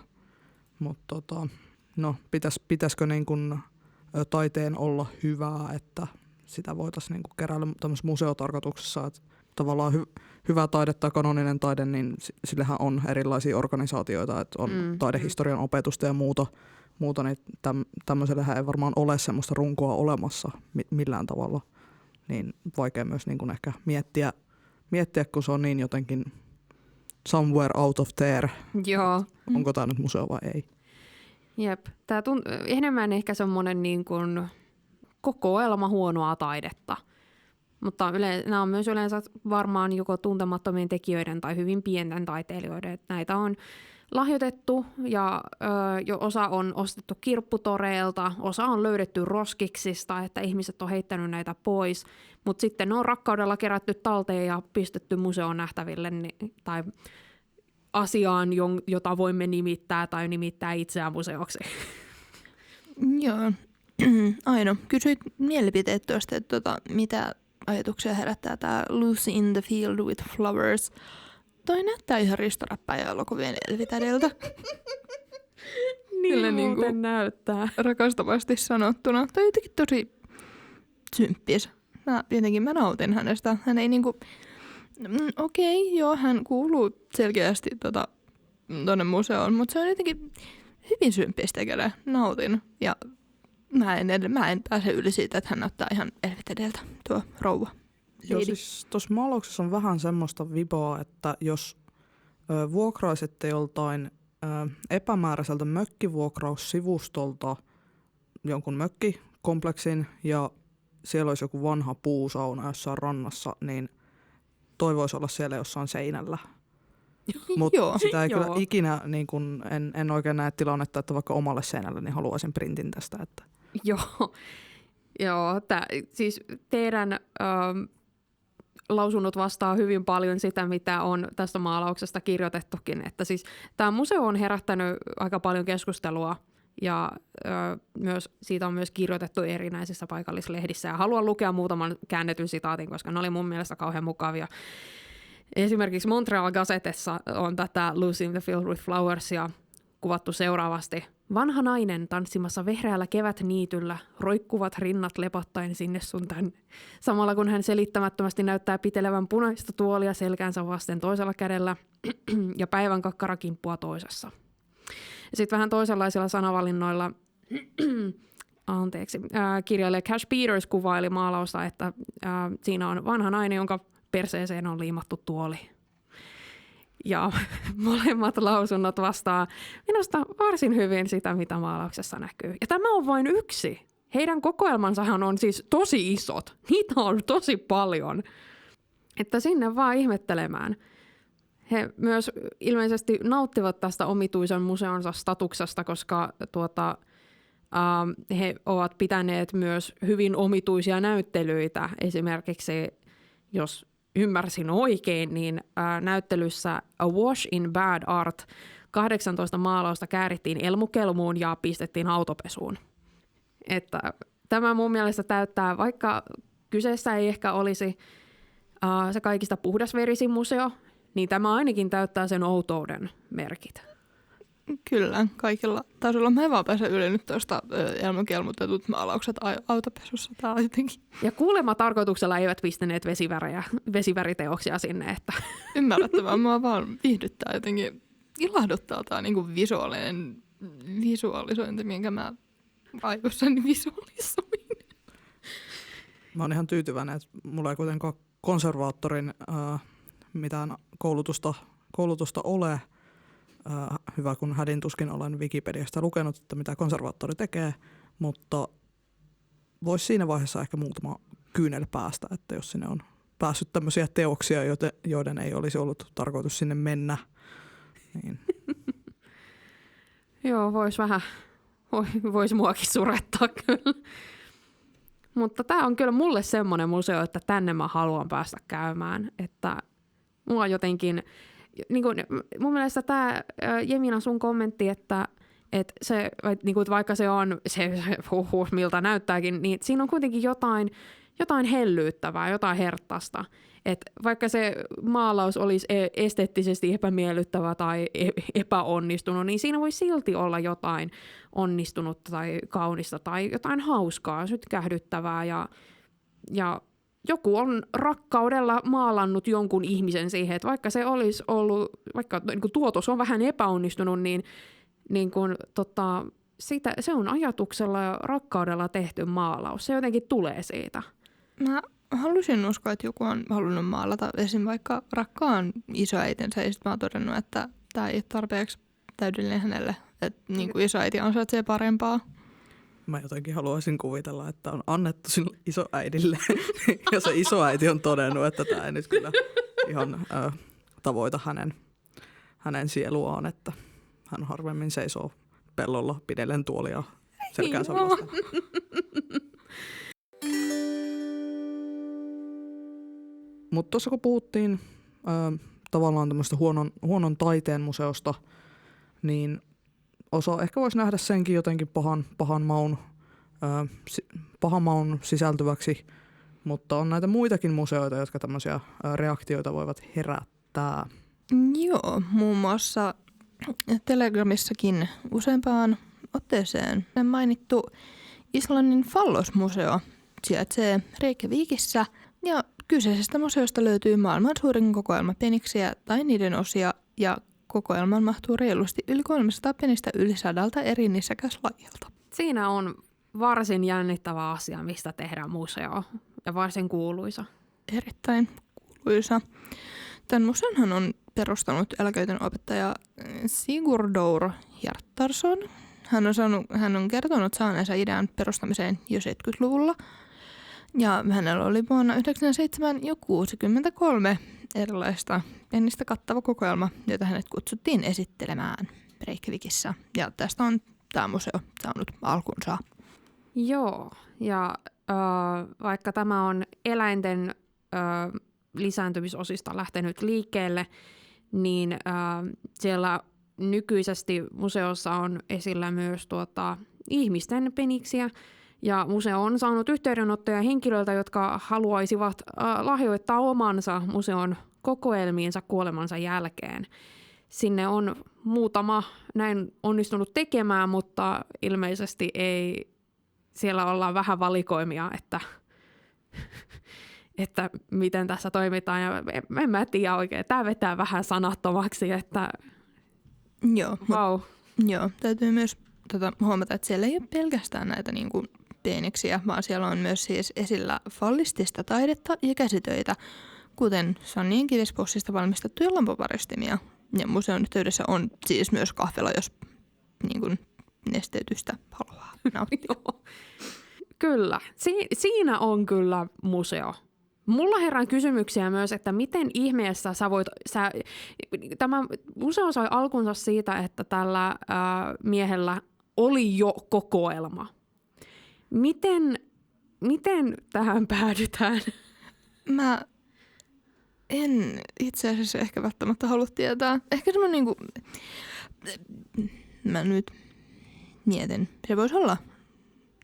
pitäisikö niin kuin taiteen olla hyvää, että sitä voitaisiin niin kuin keräillä tämmöisessä museotarkoituksessa, että tavallaan hyvä taide tai kanoninen taide, niin sillehän on erilaisia organisaatioita, että on taidehistorian opetusta ja muuta niin tämmöisellähän ei varmaan ole semmoista runkoa olemassa millään tavalla. Niin vaikea myös niin kuin ehkä miettiä, kun se on niin jotenkin somewhere out of there. Joo. Onko tämä nyt museo vai ei? Jep. Tämä enemmän ehkä semmoinen niin kuin kokoelma huonoa taidetta. Mutta nämä on myös yleensä varmaan joko tuntemattomien tekijöiden tai hyvin pienten taiteilijoiden. Näitä on lahjoitettu ja jo osa on ostettu kirpputoreilta, osa on löydetty roskiksista, että ihmiset on heittänyt näitä pois. Mutta sitten ne on rakkaudella kerätty talteen ja pistetty museon nähtäville tai asiaan, jota voimme nimittää tai nimittää itseään museoksi. Joo. Aino, kysyit mielipiteet tuosta, että mitä ajatuksia herättää tämä Lucy in the Field with Flowers. Toi näyttää ihan ristoräppäjä-elokuvien Elvitädeltä. Niin muuten näyttää. Rakastavasti sanottuna. Toi jotenkin tosi symppis. Mä nautin hänestä. Hän ei niinku... Okei, joo, hän kuuluu selkeästi tonne museoon, mutta se on jotenkin hyvin symppis tekele. Nautin. Ja mä en pääse yli siitä, että hän näyttää ihan Elvitädeltä, tuo rouva. Joo, siis tuossa maalauksessa on vähän semmoista vibaa, että jos vuokraisitte joltain epämääräiseltä mökkivuokraussivustolta jonkun mökkikompleksin ja siellä olisi joku vanha puusauna jossain rannassa, niin toivoisi olla siellä jossain seinällä. Mutta sitä ei kyllä ikinä, niin kun, en oikein näe tilannetta, että vaikka omalle seinälle niin haluaisin printin tästä. Että. Joo, siis teidän lausunnot vastaa hyvin paljon sitä, mitä on tästä maalauksesta kirjoitettukin. Että siis tämä museo on herättänyt aika paljon keskustelua ja myös, siitä on myös kirjoitettu erinäisissä paikallislehdissä. Ja haluan lukea muutaman käännetyn sitaatin, koska ne oli mun mielestä kauhean mukavia. Esimerkiksi Montreal Gazetessa on tätä Lucy in the Field with Flowers ja kuvattu seuraavasti. Vanha nainen tanssimassa vehreällä kevätniityllä, roikkuvat rinnat lepottaen sinne sun tänne. Samalla kun hän selittämättömästi näyttää pitelevän punaista tuolia selkänsä vasten toisella kädellä ja päivän kakkarakimppua toisessa. Sitten vähän toisenlaisilla sanavalinnoilla kirjailija Cash Peters kuvaili maalausta, että siinä on vanha nainen, jonka perseeseen on liimattu tuoli. Ja molemmat lausunnot vastaa minusta varsin hyvin sitä, mitä maalauksessa näkyy. Ja tämä on vain yksi. Heidän kokoelmansahan on siis tosi isot. Niitä on tosi paljon. Että sinne vaan ihmettelemään. He myös ilmeisesti nauttivat tästä omituisen museonsa statuksesta, koska he ovat pitäneet myös hyvin omituisia näyttelyitä. Esimerkiksi, jos ymmärsin oikein, niin näyttelyssä A Wash in Bad Art 18 maalausta käärittiin elmukelmuun ja pistettiin autopesuun. Että tämä mun mielestä täyttää, vaikka kyseessä ei ehkä olisi se kaikista puhdasverisin museo, niin tämä ainakin täyttää sen outouden merkit. Kyllä, kaikilla tasolla. Mä en vaan pääse yli nyt tuosta elmukelmutetut maalaukset autopesussa. Tää on jotenkin... Ja kuulemma tarkoituksella eivät pistäneet vesiväriteoksia sinne. Että. Ymmärrettävää. Mua vaan viihdyttää jotenkin, ilahduttaa tää niinku visualisointi, minkä mä aivoissani visualisoin. Mä oon ihan tyytyväinen, että mulla ei kuitenkaan konservaattorin mitään koulutusta ole. Hyvä, kun hädin tuskin olen Wikipediasta lukenut, että mitä konservaattori tekee, mutta voisi siinä vaiheessa ehkä muutama kyynel päästä, että jos sinne on päässyt tämmöisiä teoksia, joiden ei olisi ollut tarkoitus sinne mennä. Niin. Joo, vois muakin surettaa kyllä. Mutta tämä on kyllä mulle semmoinen museo, että tänne mä haluan päästä käymään, että mua jotenkin... Niin kuin, mun mielestä tämä Jemina sun kommentti, että se, niin kuin, vaikka se on se miltä näyttääkin, niin siinä on kuitenkin jotain hellyyttävää, jotain herttasta. Et vaikka se maalaus olisi esteettisesti epämiellyttävä tai epäonnistunut, niin siinä voi silti olla jotain onnistunutta tai kaunista tai jotain hauskaa, sytkähdyttävää ja joku on rakkaudella maalannut jonkun ihmisen siihen, että vaikka se olisi ollut, vaikka niin kuin tuotos on vähän epäonnistunut, niin kuin, se on ajatuksella ja rakkaudella tehty maalaus. Se jotenkin tulee siitä. Mä halusin uskoa, että joku on halunnut maalata esim. Vaikka rakkaan isoäitensä, ja sitten mä oon todennut, että tämä ei ole tarpeeksi täydellinen hänelle, että niin kuin isoäiti ansaitsee parempaa. Mä jotenkin haluaisin kuvitella, että on annettu sille isoäidille, ja se isoäiti on todennut, että tämä ei nyt kyllä ihan tavoita hänen sieluaan, että hän harvemmin seisoo pellolla pidellen tuolia selkäänsä vastaan. Mutta tuossa kun puhuttiin tavallaan tämmöistä huonon taiteen museosta, niin osa ehkä voisi nähdä senkin jotenkin pahan maun sisältyväksi, mutta on näitä muitakin museoita, jotka tämmöisiä reaktioita voivat herättää. Joo, muun muassa Telegramissakin useampaan otteeseen mainittu Islannin Fallosmuseo sijaitsee Reykjavikissa ja kyseisestä museosta löytyy maailman suurin kokoelma peniksiä tai niiden osia ja kokoelmaan mahtuu reilusti yli 300 penistä yli 100 eri nisäkäslajilta. Siinä on varsin jännittävä asia, mistä tehdään museo ja varsin kuuluisa. Erittäin kuuluisa. Tämän museonhan on perustanut eläköityn opettaja Sigurdur Hjartarson. Hän on kertonut saaneensa idean perustamiseen jo 70-luvulla. Ja hänellä oli vuonna 1997 jo 63 erilaista pennistä kattava kokoelma, jota hänet kutsuttiin esittelemään Reykjavikissa. Ja tästä on tämä museo saanut alkunsa. Joo, ja vaikka tämä on eläinten lisääntymisosista lähtenyt liikkeelle, niin siellä nykyisesti museossa on esillä myös ihmisten peniksiä. Ja museo on saanut yhteydenottoja henkilöiltä, jotka haluaisivat lahjoittaa omansa museon kokoelmiinsa kuolemansa jälkeen. sinne on muutama näin onnistunut tekemään, mutta ilmeisesti ei siellä olla vähän valikoimia, että miten tässä toimitaan. Ja en mä tiedä oikein. Tämä vetää vähän sanattomaksi, että Joo, wow. Joo, täytyy myös huomata, että siellä ei ole pelkästään näitä niin kuin pieniksiä, vaan siellä on myös siis esillä fallistista taidetta ja käsitöitä, kuten Sannien kivispussista valmistettuja lampuparistimia. Ja museon yhteydessä on siis myös kahvila, jos niin kuin nesteytystä haluaa nauttia. Kyllä, siinä on kyllä museo. Mulla herää kysymyksiä myös, että miten ihmeessä tämä museo sai alkunsa siitä, että tällä miehellä oli jo kokoelma. Miten tähän päädytään? Mä en itse asiassa ehkä välttämättä halua tietää. Ehkä semmoinen niinku, mä nyt mietin, se voisi olla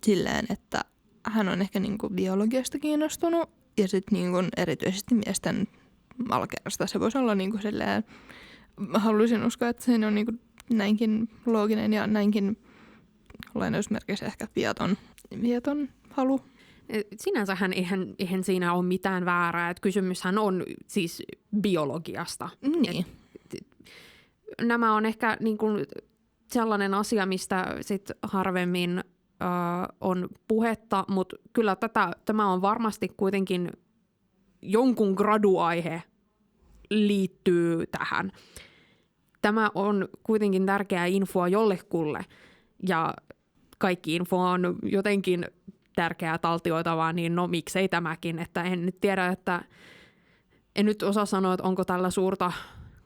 silleen, että hän on ehkä niinku biologiasta kiinnostunut ja sitten niinku erityisesti miesten alkeasta. Se voisi olla niinku silleen, haluaisin uskoa, että se on niinku näinkin looginen ja näinkin lainausmerkeissä ehkä vieton halu. Sinänsähän eihän siinä ole mitään väärää, että kysymyshän on siis biologiasta. Niin. Nämä on ehkä niin kuin sellainen asia, mistä sit harvemmin on puhetta, mutta kyllä tämä on varmasti kuitenkin jonkun graduaihe liittyy tähän. Tämä on kuitenkin tärkeää infoa jollekulle ja kaikki info on jotenkin tärkeää taltioitavaa, niin no miksei tämäkin, että en nyt tiedä, että en nyt osaa sanoa, että onko tällä suurta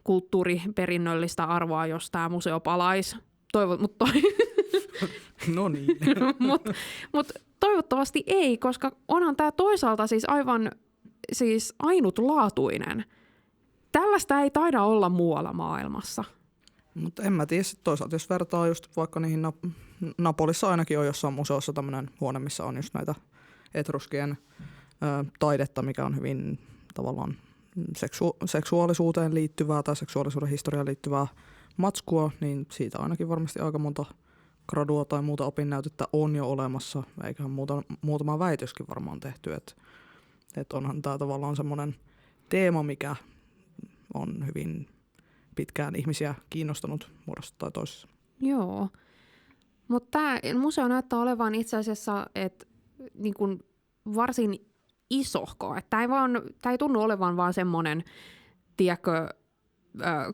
kulttuuriperinnöllistä arvoa, jos tämä museo palaisi. No niin. Mut toivottavasti ei, koska onhan tämä toisaalta siis aivan siis ainutlaatuinen. Tällaista ei taida olla muualla maailmassa. Mutta en mä tiedä sitten toisaalta, jos vertaa just vaikka niihin Napolissa ainakin on jossain museossa tämmöinen huone, missä on just näitä etruskien taidetta, mikä on hyvin tavallaan seksuaalisuuteen liittyvää tai seksuaalisuuden historiaan liittyvää matskua, niin siitä ainakin varmasti aika monta gradua tai muuta opinnäytettä on jo olemassa, eiköhän muutama väitöskin varmaan tehty, että onhan tämä tavallaan semmoinen teema, mikä on hyvin pitkään ihmisiä kiinnostanut muodossa tai toisessa. Joo, mutta tämä museo näyttää olevan itse asiassa niin kuin varsin isohko. Tämä ei tunnu olevan vaan semmoinen, tiedätkö,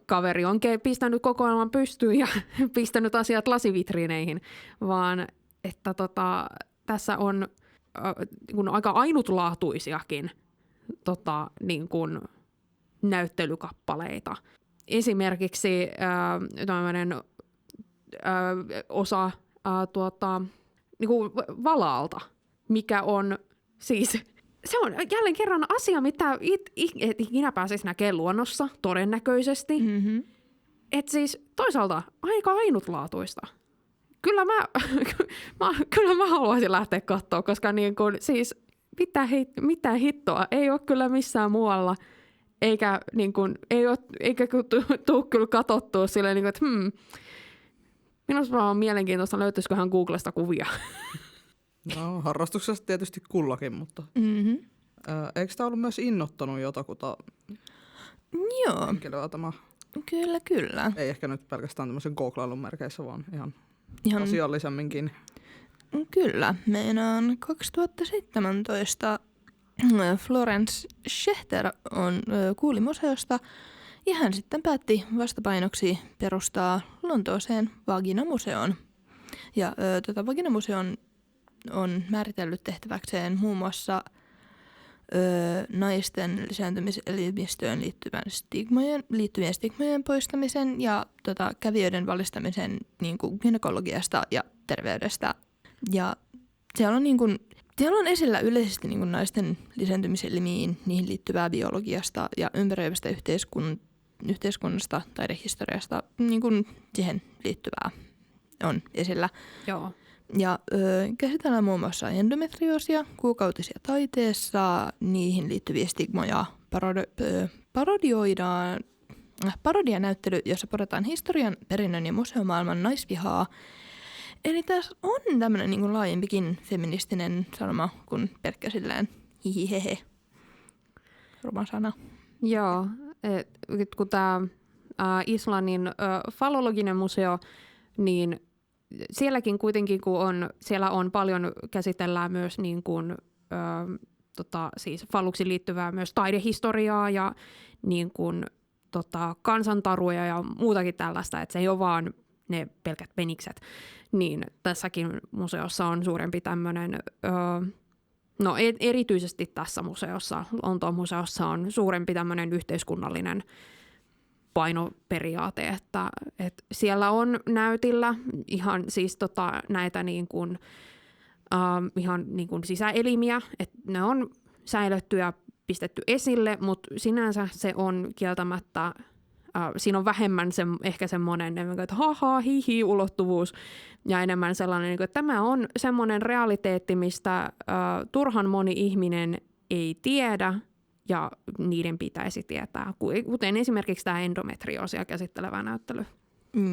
kaveri on pistänyt kokoelman pystyyn ja pistänyt asiat lasivitriineihin, vaan että tässä on niin kuin aika ainutlaatuisiakin niin kuin näyttelykappaleita. Esimerkiksi tämmöinen osa niin kuin Valaalta, mikä on siis, se on jälleen kerran asia, mitä ikinä pääsisi näkemään luonnossa todennäköisesti. Mm-hmm. Että siis toisaalta aika ainutlaatuista. Kyllä mä haluaisin lähteä katsoa, koska niin kun, siis mitään hittoa ei ole kyllä missään muualla. Eikä tule kyllä katsottua silleen, niin kuin, että minusta on mielenkiintoista, löytyisiköhän Googlesta kuvia. No, harrastuksessa tietysti kullakin, mutta eikö tämä ollut myös innoittanut jotakuta henkilöä tämä? Kyllä. Ei ehkä nyt pelkästään tämmöisen googlailun merkeissä, vaan ihan asiallisemminkin. Kyllä. Meinaan 2017 Florence Schechter kuuli museosta ja hän sitten päätti vastapainoksi perustaa Lontooseen Vagina-museon. Ja Vagina-museon on määritellyt tehtäväkseen muun muassa naisten lisääntymiselimistöön liittyvien stigmojen poistamisen ja kävijöiden valistamisen niin kuin gynekologiasta ja terveydestä. Ja siellä on esillä yleisesti niin kuin naisten lisääntymiselimiin, niihin liittyvää biologiasta ja ympäröivästä yhteiskunnasta, taidehistoriasta, niin kuin siihen liittyvää on esillä. Joo. Ja käsitellään muun muassa endometrioosia, kuukautisia taiteessa, niihin liittyviä stigmoja parodioidaan parodianäyttely, jossa porataan historian, perinnön ja museomaailman naisvihaa. Eli tässä on tämmöinen niin kuin laajempikin feministinen sanoma kuin pelkkä silleen hihihehe. Ruma sana. Joo, kun tämä Islannin falologinen museo, niin sielläkin kuitenkin, siellä on paljon, käsitellään myös niin kuin, siis falluksiin liittyvää myös taidehistoriaa ja niin kuin, kansantaruja ja muutakin tällaista, että se ei ole vaan ne pelkät penikset. Niin tässäkin museossa on suurempi tämmöinen, erityisesti tässä museossa, Lontoon museossa on suurempi tämmöinen yhteiskunnallinen painoperiaate, että siellä on näytillä ihan siis näitä niin kuin, ihan niin kuin sisäelimiä, että ne on säilytty ja pistetty esille, mutta sinänsä se on kieltämättä, siinä on vähemmän ehkä semmoinen, että haha, hihi ulottuvuus ja enemmän sellainen, että tämä on semmoinen realiteetti, mistä turhan moni ihminen ei tiedä ja niiden pitäisi tietää, kuten esimerkiksi tämä endometrioosia käsittelevä näyttely.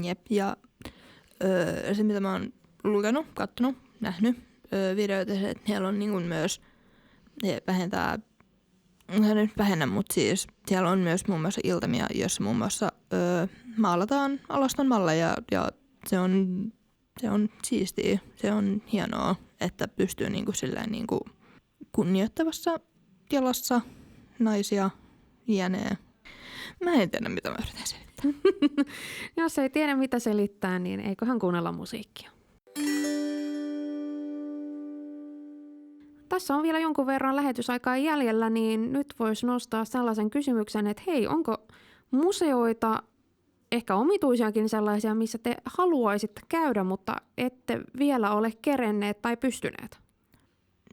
Jep, ja se mitä mä oon lukenut, katsonut, nähnyt videoita, että siellä on niin kuin myös, ne vähentää, nyt vähennä, mutta siis siellä on myös muun muassa iltamia, jossa muun muassa maalataan alaston malleja ja se on siistiä, se on hienoa, että pystyy niin kuin silleen niin kuin kunnioittavassa tilassa naisia jänee. Mä en tiedä, mitä mä yritän selittää. Jos ei tiedä, mitä selittää, niin eiköhän kuunnella musiikkia. Tässä on vielä jonkun verran lähetysaikaa jäljellä, niin nyt voisi nostaa sellaisen kysymyksen, että hei, onko museoita, ehkä omituisiakin sellaisia, missä te haluaisitte käydä, mutta ette vielä ole kerenneet tai pystyneet?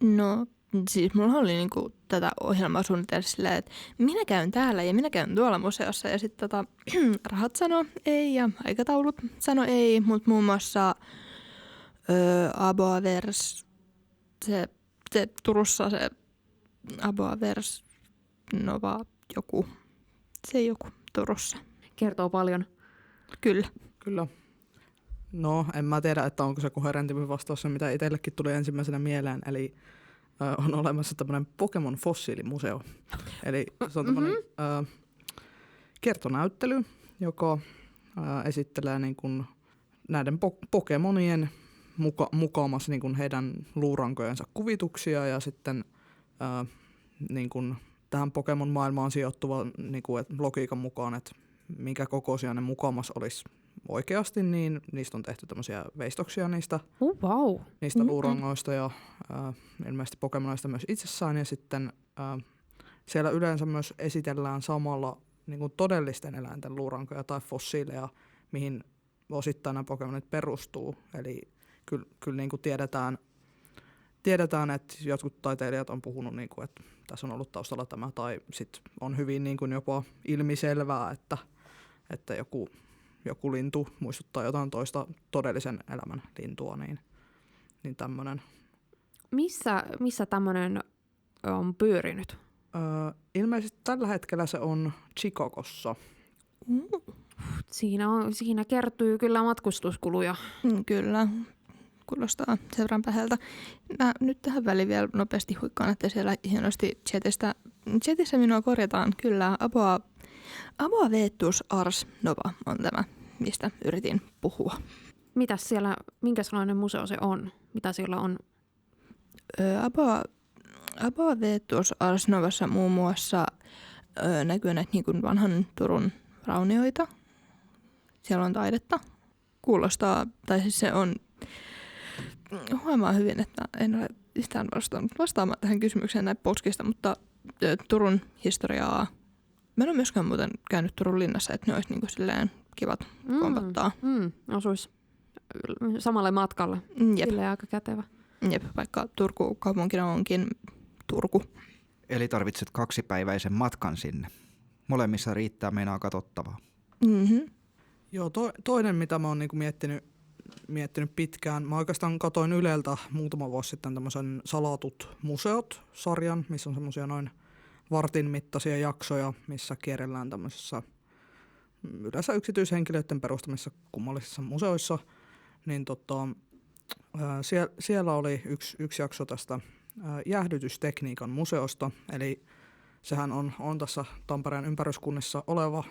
No, siis mulla oli niinku tätä ohjelmaa suunnitella silleen, että minä käyn täällä ja minä käyn tuolla museossa ja sitten rahat sano ei ja aikataulut sano ei, mutta muun muassa Aboavers, se Turussa se Aboavers Nova joku Turussa. Kertoo paljon. Kyllä. Kyllä. No, en mä tiedä, että onko se koherentimpi vastaus se, mitä itsellekin tuli ensimmäisenä mieleen. Eli on olemassa tämmöinen Pokemon fossiilimuseo. Eli se on tämmöinen kertonäyttely, joka esittelee niin kuin näiden Pokemonien mukaamassa niin kuin heidän luurankojensa kuvituksia ja sitten niin kuin tähän Pokemon-maailmaan sijoittuva niin kuin logiikan mukaan, että minkä kokoisia ne mukamas olisi oikeasti, niin niistä on tehty tämmöisiä veistoksia niistä luurangoista ja ilmeisesti Pokemonista myös itsessään. Ja sitten siellä yleensä myös esitellään samalla niin kuin todellisten eläinten luurankoja tai fossiileja, mihin osittain nämä Pokemonit perustuu. Eli kyllä niin kuin tiedetään, että jotkut taiteilijat on puhunut, niin kuin, että tässä on ollut taustalla tämä, tai sitten on hyvin niin kuin jopa ilmiselvää, että joku lintu muistuttaa jotain toista todellisen elämän lintua, niin tämmöinen. Missä tämmöinen on pyörinyt? Ilmeisesti tällä hetkellä se on Chicagossa. Siinä kertyy kyllä matkustuskuluja. Kyllä, kuulostaa sen verran päältä. Mä nyt tähän väliin vielä nopeasti huikkaan, että siellä hienosti chatissä minua korjataan. Kyllä, Aboa Vetus Ars Nova on tämä, mistä yritin puhua. Mitäs siellä, minkälainen museo se on? Mitä siellä on? Aboa Vetus Ars Novassa muun muassa näkyy näitä niin kuin vanhan Turun raunioita. Siellä on taidetta. Kuulostaa, tai siis se on, huomaa hyvin, että en ole yhtään vastaamaan tähän kysymykseen näin polskista, mutta Turun historiaa. Mä en ole myöskään muuten käynyt Turun linnassa, että ne olisi niin kuin silleen kivat kompattaa. Osuisi samalle matkalle. Jep. Silleen aika kätevä. Jep, vaikka Turku kaupunkina onkin Turku. Eli tarvitset 2-päiväisen matkan sinne. Molemmissa riittää meinaa katsottavaa. Mm-hmm. Joo, toinen mitä mä oon niinku miettinyt pitkään. Mä oikeastaan katoin Yleltä muutama vuosi sitten tämmöisen Salatut museot-sarjan, missä on semmoisia noin vartin mittaisia jaksoja, missä kierrellään tämmöisessä yleensä yksityishenkilöiden perustamissa kummallisissa museoissa, niin siellä oli yksi jakso tästä jäähdytystekniikan museosta, eli sehän on tässä Tampereen ympäryskunnissa oleva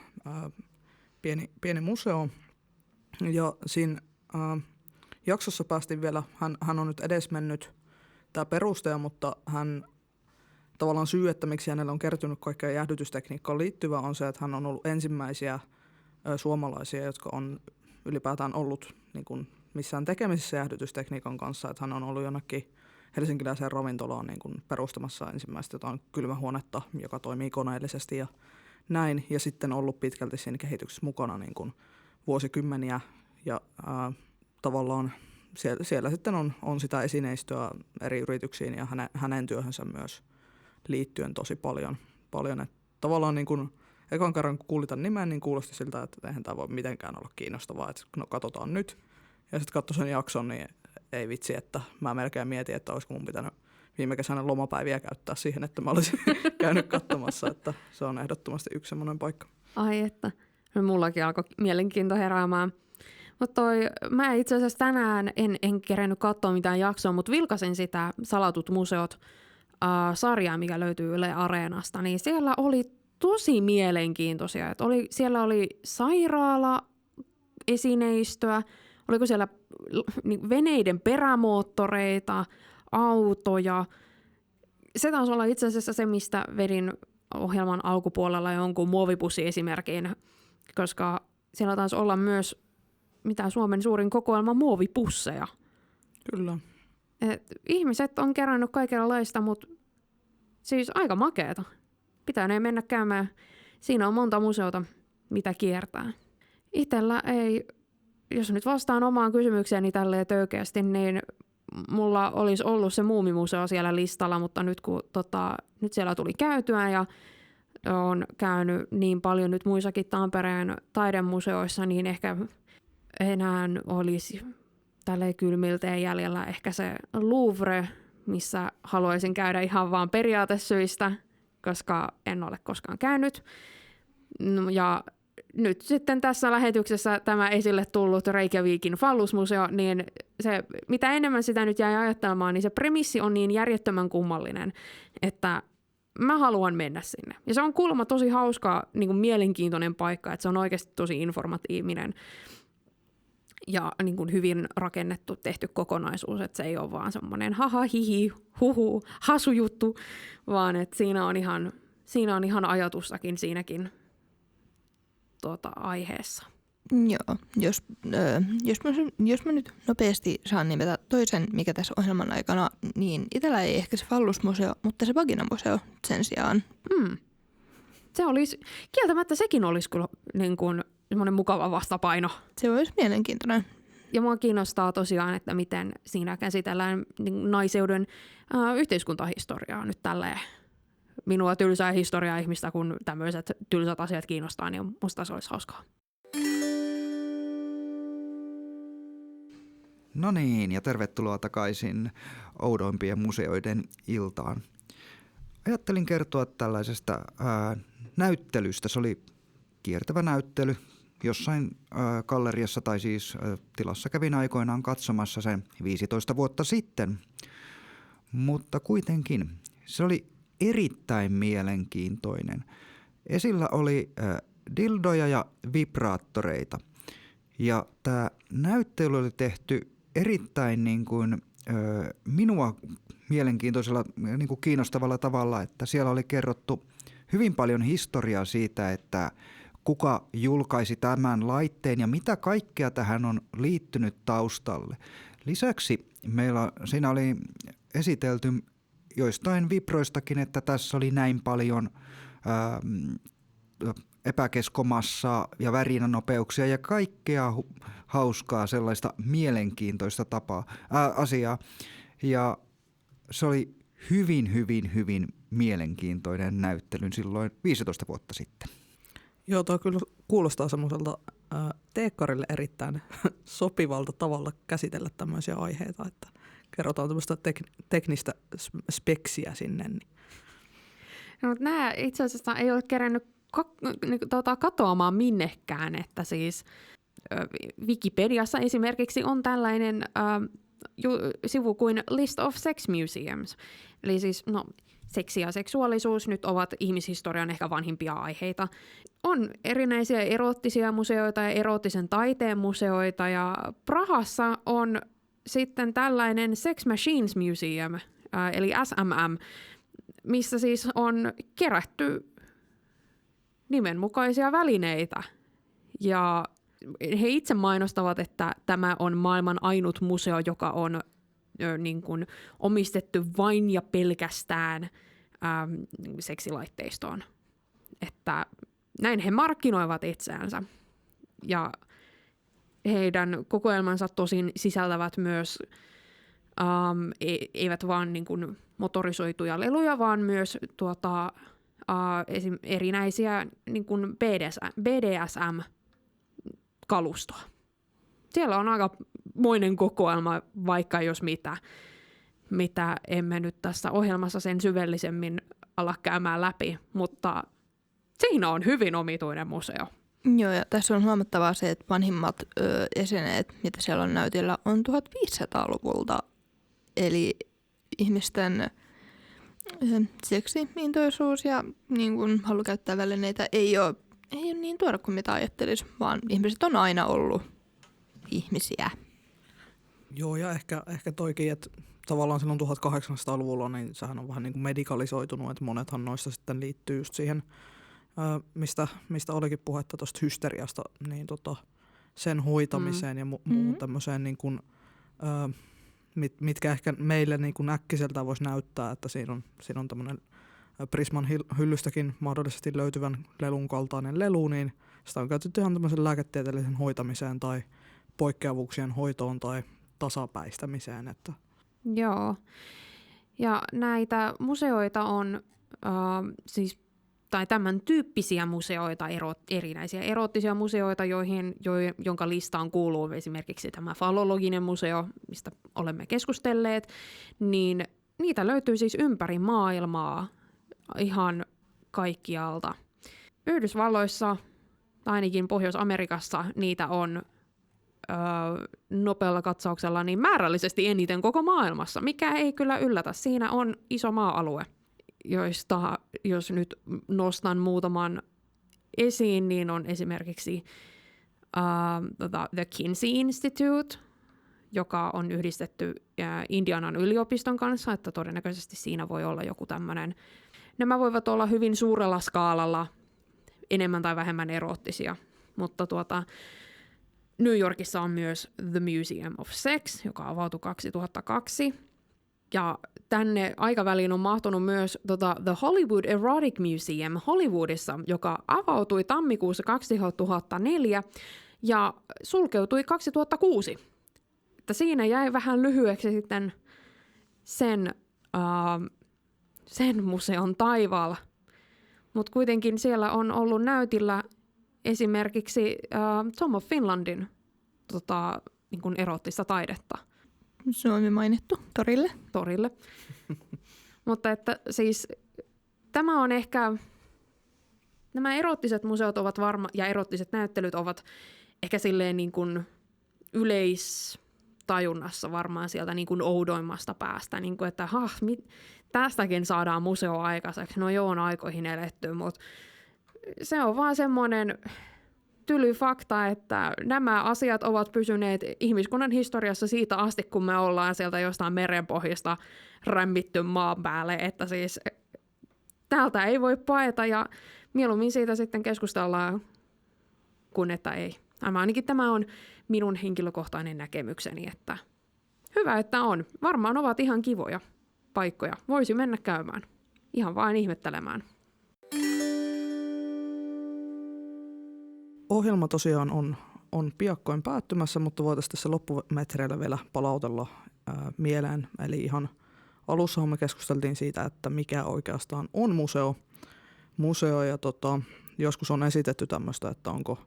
pieni museo, ja siinä jaksossa päästiin vielä, hän on nyt edesmennyt tämä perustaja, mutta hän tavallaan syy, että miksi hänelle on kertynyt kaikkea jäähdytystekniikkaan liittyvää, on se, että hän on ollut ensimmäisiä suomalaisia, jotka on ylipäätään ollut niin kuin missään tekemisissä jäähdytystekniikan kanssa, että hän on ollut jonnekin helsinkiläiseen ravintolaan niin kuin perustamassa ensimmäistä jotain kylmähuonetta, joka toimii koneellisesti ja näin, ja sitten ollut pitkälti siinä kehityksessä mukana niin kuin vuosikymmeniä, ja tavallaan siellä sitten on sitä esineistöä eri yrityksiin ja hänen työhönsä myös liittyen tosi paljon. Että tavallaan niin kuin ekan kerran kun kuulin tämän nimen, niin kuulosti siltä, että eihän tämä voi mitenkään olla kiinnostavaa, että no katsotaan nyt. Ja sitten katsoin sen jakson, niin ei vitsi, että mä melkein mietin, että olisiko mun pitänyt viime kesänä lomapäiviä käyttää siihen, että mä olisin käynyt katsomassa, että se on ehdottomasti yksi semmoinen paikka. Ai että, no, mullakin alkoi mielenkiinto heräämään. Mutta mä itse asiassa tänään en kerennyt katsoa mitään jaksoa, mutta vilkasin sitä Salatut museot sarjaa, mikä löytyy Yle Areenasta, niin siellä oli tosi mielenkiintoisia. Siellä oli sairaala-esineistöä, oliko siellä veneiden perämoottoreita, autoja. Se taisi olla itse asiassa se, mistä vedin ohjelman alkupuolella jonkun muovipussiesimerkin, koska siellä taisi olla myös Suomen suurin kokoelma muovipusseja. Kyllä. Ihmiset on kerännyt kaikenlaista, mutta siis aika makeeta. Pitää ne mennä käymään. Siinä on monta museota, mitä kiertää. Itellä ei, jos nyt vastaan omaan kysymykseeni tälleen töykeästi, niin mulla olisi ollut se Muumimuseo siellä listalla, mutta nyt kun nyt siellä tuli käytyä ja on käynyt niin paljon nyt muissakin Tampereen taidemuseoissa, niin ehkä enää olisi tälleen kylmilteen jäljellä ehkä se Louvre, missä haluaisin käydä ihan vaan periaatesyistä, koska en ole koskaan käynyt. Ja nyt sitten tässä lähetyksessä tämä esille tullut Reykjavikin Fallusmuseo, niin se, mitä enemmän sitä nyt jäi ajattelemaan, niin se premissi on niin järjettömän kummallinen, että mä haluan mennä sinne. Ja se on kuulemma tosi hauska, niin kuin mielenkiintoinen paikka, että se on oikeasti tosi informatiivinen ja niin kuin hyvin rakennettu, tehty kokonaisuus, että se ei ole vaan semmoinen haha, hihi, huhu, hasujuttu, vaan että siinä on ihan ajatustakin siinäkin aiheessa. Joo, jos mä nyt nopeasti saan nimetä toisen, mikä tässä ohjelman aikana, niin itsellä ei ehkä se Fallusmuseo, mutta se Vaginamuseo sen sijaan. Se olisi, kieltämättä sekin olisi kyllä niin kuin semmoinen mukava vastapaino. Se olisi mielenkiintoinen. Ja mua kiinnostaa tosiaan, että miten siinä käsitellään naiseuden yhteiskuntahistoriaa nyt tälleen. Minua tylsää historiaa ihmistä, kun tämmöiset tylsät asiat kiinnostaa, niin musta se olisi hauskaa. No niin, ja tervetuloa takaisin oudoimpien museoiden iltaan. Ajattelin kertoa tällaisesta näyttelystä. Se oli kiertävä näyttely. Jossain galleriassa tai siis tilassa kävin aikoinaan katsomassa sen 15 vuotta sitten. Mutta kuitenkin se oli erittäin mielenkiintoinen. Esillä oli dildoja ja vibraattoreita. Ja tämä näyttely oli tehty erittäin niin kuin, minua mielenkiintoisella, niin kuin kiinnostavalla tavalla, että siellä oli kerrottu hyvin paljon historiaa siitä, että kuka julkaisi tämän laitteen ja mitä kaikkea tähän on liittynyt taustalle. Lisäksi siinä oli esitelty joistain vibroistakin, että tässä oli näin paljon epäkeskomassaa ja värinänopeuksia ja kaikkea hauskaa sellaista mielenkiintoista asiaa. Ja se oli hyvin mielenkiintoinen näyttelyn silloin 15 vuotta sitten. Joo, tuo kyllä kuulostaa semmoiselta teekkarille erittäin sopivalta tavalla käsitellä tämmöisiä aiheita, että kerrotaan tämmöistä teknistä speksiä sinne. Niin. No, nämä itse asiassa ei ole kerännyt katoamaan minnekään, että siis Wikipediassa esimerkiksi on tällainen sivu kuin List of Sex Museums, eli siis seksi ja seksuaalisuus nyt ovat ihmishistorian ehkä vanhimpia aiheita. On erinäisiä eroottisia museoita ja eroottisen taiteen museoita, ja Prahassa on sitten tällainen Sex Machines Museum, eli SMM, missä siis on kerätty nimenmukaisia välineitä. Ja he itse mainostavat, että tämä on maailman ainut museo, joka on niin kuin omistettu vain ja pelkästään seksilaitteistoon. Että näin he markkinoivat itseänsä. Ja heidän kokoelmansa tosin sisältävät myös, eivät vaan niin kuin motorisoituja leluja, vaan myös erinäisiä niin kuin BDSM-kalustoa. Siellä on aika moinen kokoelma, vaikka jos mitä emme nyt tässä ohjelmassa sen syvällisemmin ala käymään läpi, mutta siinä on hyvin omituinen museo. Joo, ja tässä on huomattavaa se, että vanhimmat esineet, mitä siellä on näytillä, on 1500-luvulta. Eli ihmisten seksi-intoisuus ja niin kun halu käyttää välineitä ei ole niin tuore kuin mitä ajattelisi, vaan ihmiset on aina ollut ihmisiä. Joo, ja ehkä toikin, että tavallaan silloin 1800-luvulla, niin sehän on vähän niin kuin medikalisoitunut, että monethan noista sitten liittyy just siihen, mistä olikin puhetta tuosta hysteriasta, niin sen hoitamiseen ja muun tämmöiseen, niin kuin, mitkä ehkä meille niin kuin äkkiseltään voisi näyttää, että siinä on tämmöinen Prisman hyllystäkin mahdollisesti löytyvän lelun kaltainen lelu, niin sitä on käytetty ihan tämmöisen lääketieteellisen hoitamiseen tai poikkeavuuksien hoitoon tai tasapäistämiseen. Että. Joo. Ja näitä museoita on tai tämän tyyppisiä museoita, erinäisiä eroottisia museoita, jonka listaan kuuluu esimerkiksi tämä fallologinen museo, mistä olemme keskustelleet, niin niitä löytyy siis ympäri maailmaa ihan kaikkialta. Yhdysvalloissa, tai ainakin Pohjois-Amerikassa, niitä on nopealla katsauksella niin määrällisesti eniten koko maailmassa, mikä ei kyllä yllätä. Siinä on iso maa-alue, joista jos nyt nostan muutaman esiin, niin on esimerkiksi The Kinsey Institute, joka on yhdistetty Indianan yliopiston kanssa, että todennäköisesti siinä voi olla joku tämmöinen. Nämä voivat olla hyvin suurella skaalalla enemmän tai vähemmän eroottisia, mutta New Yorkissa on myös The Museum of Sex, joka avautui 2002. Ja tänne aikaväliin on mahtunut myös The Hollywood Erotic Museum Hollywoodissa, joka avautui tammikuussa 2004 ja sulkeutui 2006. Että siinä jäi vähän lyhyeksi sitten sen museon taivaalla. Mutta kuitenkin siellä on ollut näytillä esimerkiksi Tom of Finlandin niin kuin eroottista taidetta. Suomi mainittu torille. Mutta että siis tämä on ehkä, nämä erottiset museot ovat ja erottiset näyttelyt ovat ehkä silleen niin kuin yleistajunnassa varmaan sieltä niin kuin oudoimmasta päästä, niin kuin että tästäkin saadaan museo aikaiseksi. No joo, on aikoihin eletty, mutta se on vaan semmoinen tyly fakta, että nämä asiat ovat pysyneet ihmiskunnan historiassa siitä asti, kun me ollaan sieltä jostain merenpohjasta rämmitty maan päälle, että siis täältä ei voi paeta ja mieluummin siitä sitten keskustellaan, kun että ei. Ainakin tämä on minun henkilökohtainen näkemykseni, että hyvä, että on. Varmaan ovat ihan kivoja paikkoja. Voisi mennä käymään. Ihan vain ihmettelemään. Ohjelma tosiaan on piakkoin päättymässä, mutta voitaisiin tässä loppumetreillä vielä palautella mieleen. Eli ihan alussa me keskusteltiin siitä, että mikä oikeastaan on museo ja joskus on esitetty tämmöistä, että onko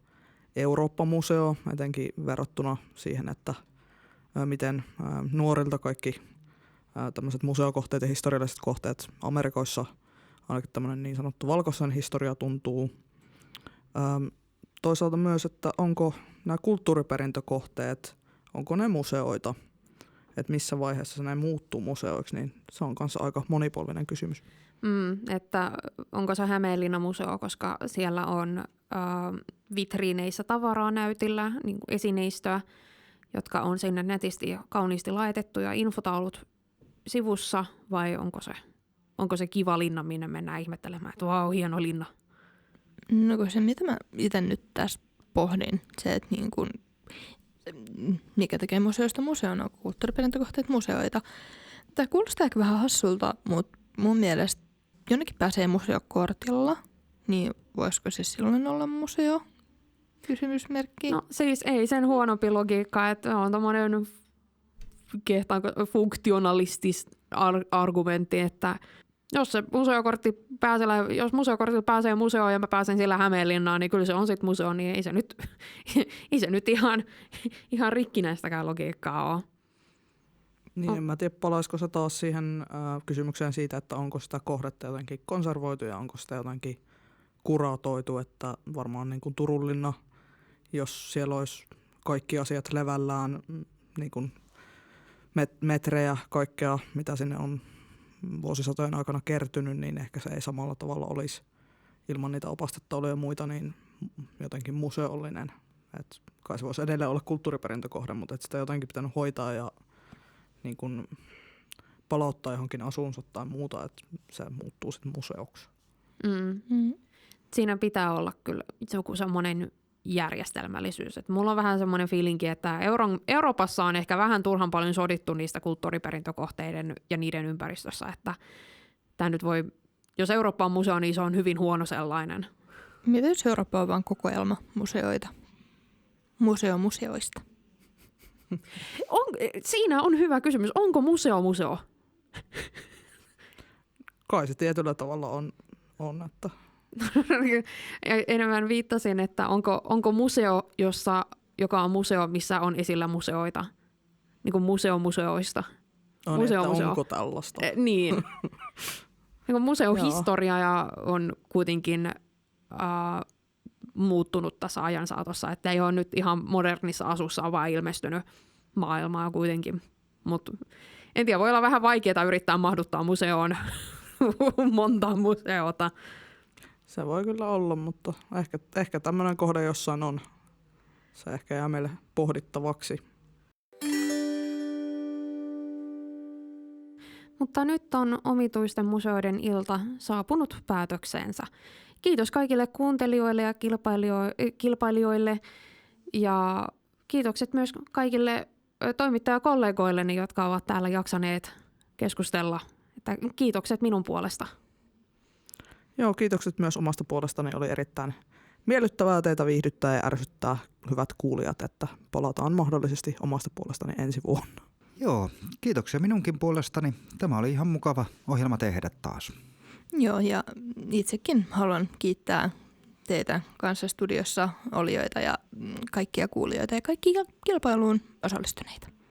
Eurooppa-museo, etenkin verrattuna siihen, että miten nuorilta kaikki tämmöiset museokohteet ja historialliset kohteet Amerikoissa, ainakin tämmöinen niin sanottu valkoisen historia tuntuu. Toisaalta myös, että onko nämä kulttuuriperintökohteet, onko ne museoita, että missä vaiheessa ne muuttuu museoiksi, niin se on kanssa aika monipolvinen kysymys. Että onko se Hämeenlinnan museo, koska siellä on vitriineissä tavaraa näytillä, niin kuin esineistöä, jotka on sinne netisti kauniisti laitettu ja infotaulut sivussa, vai onko se kiva linna, minne mennään ihmettelemään, että vau, hieno linna? No kun se, mitä mä itse nyt tässä pohdin, se, että niin kun, mikä tekee museosta museona, on kulttuuriperintökohteet museoita. Tämä kuulostaa ehkä vähän hassulta, mutta mun mielestä jonnekin pääsee museokortilla, niin voisiko se silloin olla museo? Kysymysmerkki. No siis ei sen huonompi logiikka, että on tommoinen funktionalistis argumentti, että jos museokortilla pääsee museoon ja mä pääsen sillä Hämeenlinnaan, niin kyllä se on sitten museo, niin ei se nyt ihan rikkinäistäkään logiikkaa ole. Niin, en mä tiedä, palaisiko se taas siihen kysymykseen siitä, että onko sitä kohdetta jotenkin konservoitu ja onko sitä jotenkin kuratoitu, että varmaan niin kuin Turunlinna, jos siellä olisi kaikki asiat levällään, niin kuin metrejä, kaikkea mitä sinne on vuosisatojen aikana kertynyt, niin ehkä se ei samalla tavalla olisi ilman niitä opastetta ja muita niin jotenkin museollinen. Et kai se voisi edelleen olla kulttuuriperintökohde, mutta et sitä jotenkin pitänyt hoitaa ja niin kun palauttaa johonkin asuunsa tai muuta, että se muuttuu sitten museoksi. Siinä pitää olla kyllä joku semmoinen järjestelmällisyys. Et mulla on vähän semmoinen fiilinki, että Euroopassa on ehkä vähän turhan paljon sodittu niistä kulttuuriperintökohteiden ja niiden ympäristössä, että tämä nyt voi, jos Eurooppa on museo, niin se on hyvin huono sellainen. Mitä jos Eurooppa on vaan kokoelma museoita? Museoista. Siinä on hyvä kysymys. Onko museo? Kai se tietyllä tavalla on että enemmän viittasin, että onko museo, joka on museo, missä on esillä museoita, niin kuin museoista. Museo. Onko tällaista? Niin. Niin museohistoria ja on kuitenkin muuttunut tässä ajan saatossa, että ei ole nyt ihan modernissa asussa vaan ilmestynyt maailmaa kuitenkin. Mutta en tiedä, voi olla vähän vaikeaa yrittää mahduttaa museoon monta museota. Se voi kyllä olla, mutta ehkä tämmöinen kohde jossain on. Se ehkä jää meille pohdittavaksi. Mutta nyt on omituisten museoiden ilta saapunut päätökseensä. Kiitos kaikille kuuntelijoille ja kilpailijoille ja kiitokset myös kaikille toimittajakollegoilleni, jotka ovat täällä jaksaneet keskustella. Että kiitokset minun puolesta. Joo, kiitokset myös omasta puolestani. Oli erittäin miellyttävää teitä viihdyttää ja ärsyttää, hyvät kuulijat, että palataan mahdollisesti omasta puolestani ensi vuonna. Joo, kiitoksia minunkin puolestani. Tämä oli ihan mukava ohjelma tehdä taas. Joo, ja itsekin haluan kiittää teitä kanssa studiossa olijoita ja kaikkia kuulijoita ja kaikkia kilpailuun osallistuneita.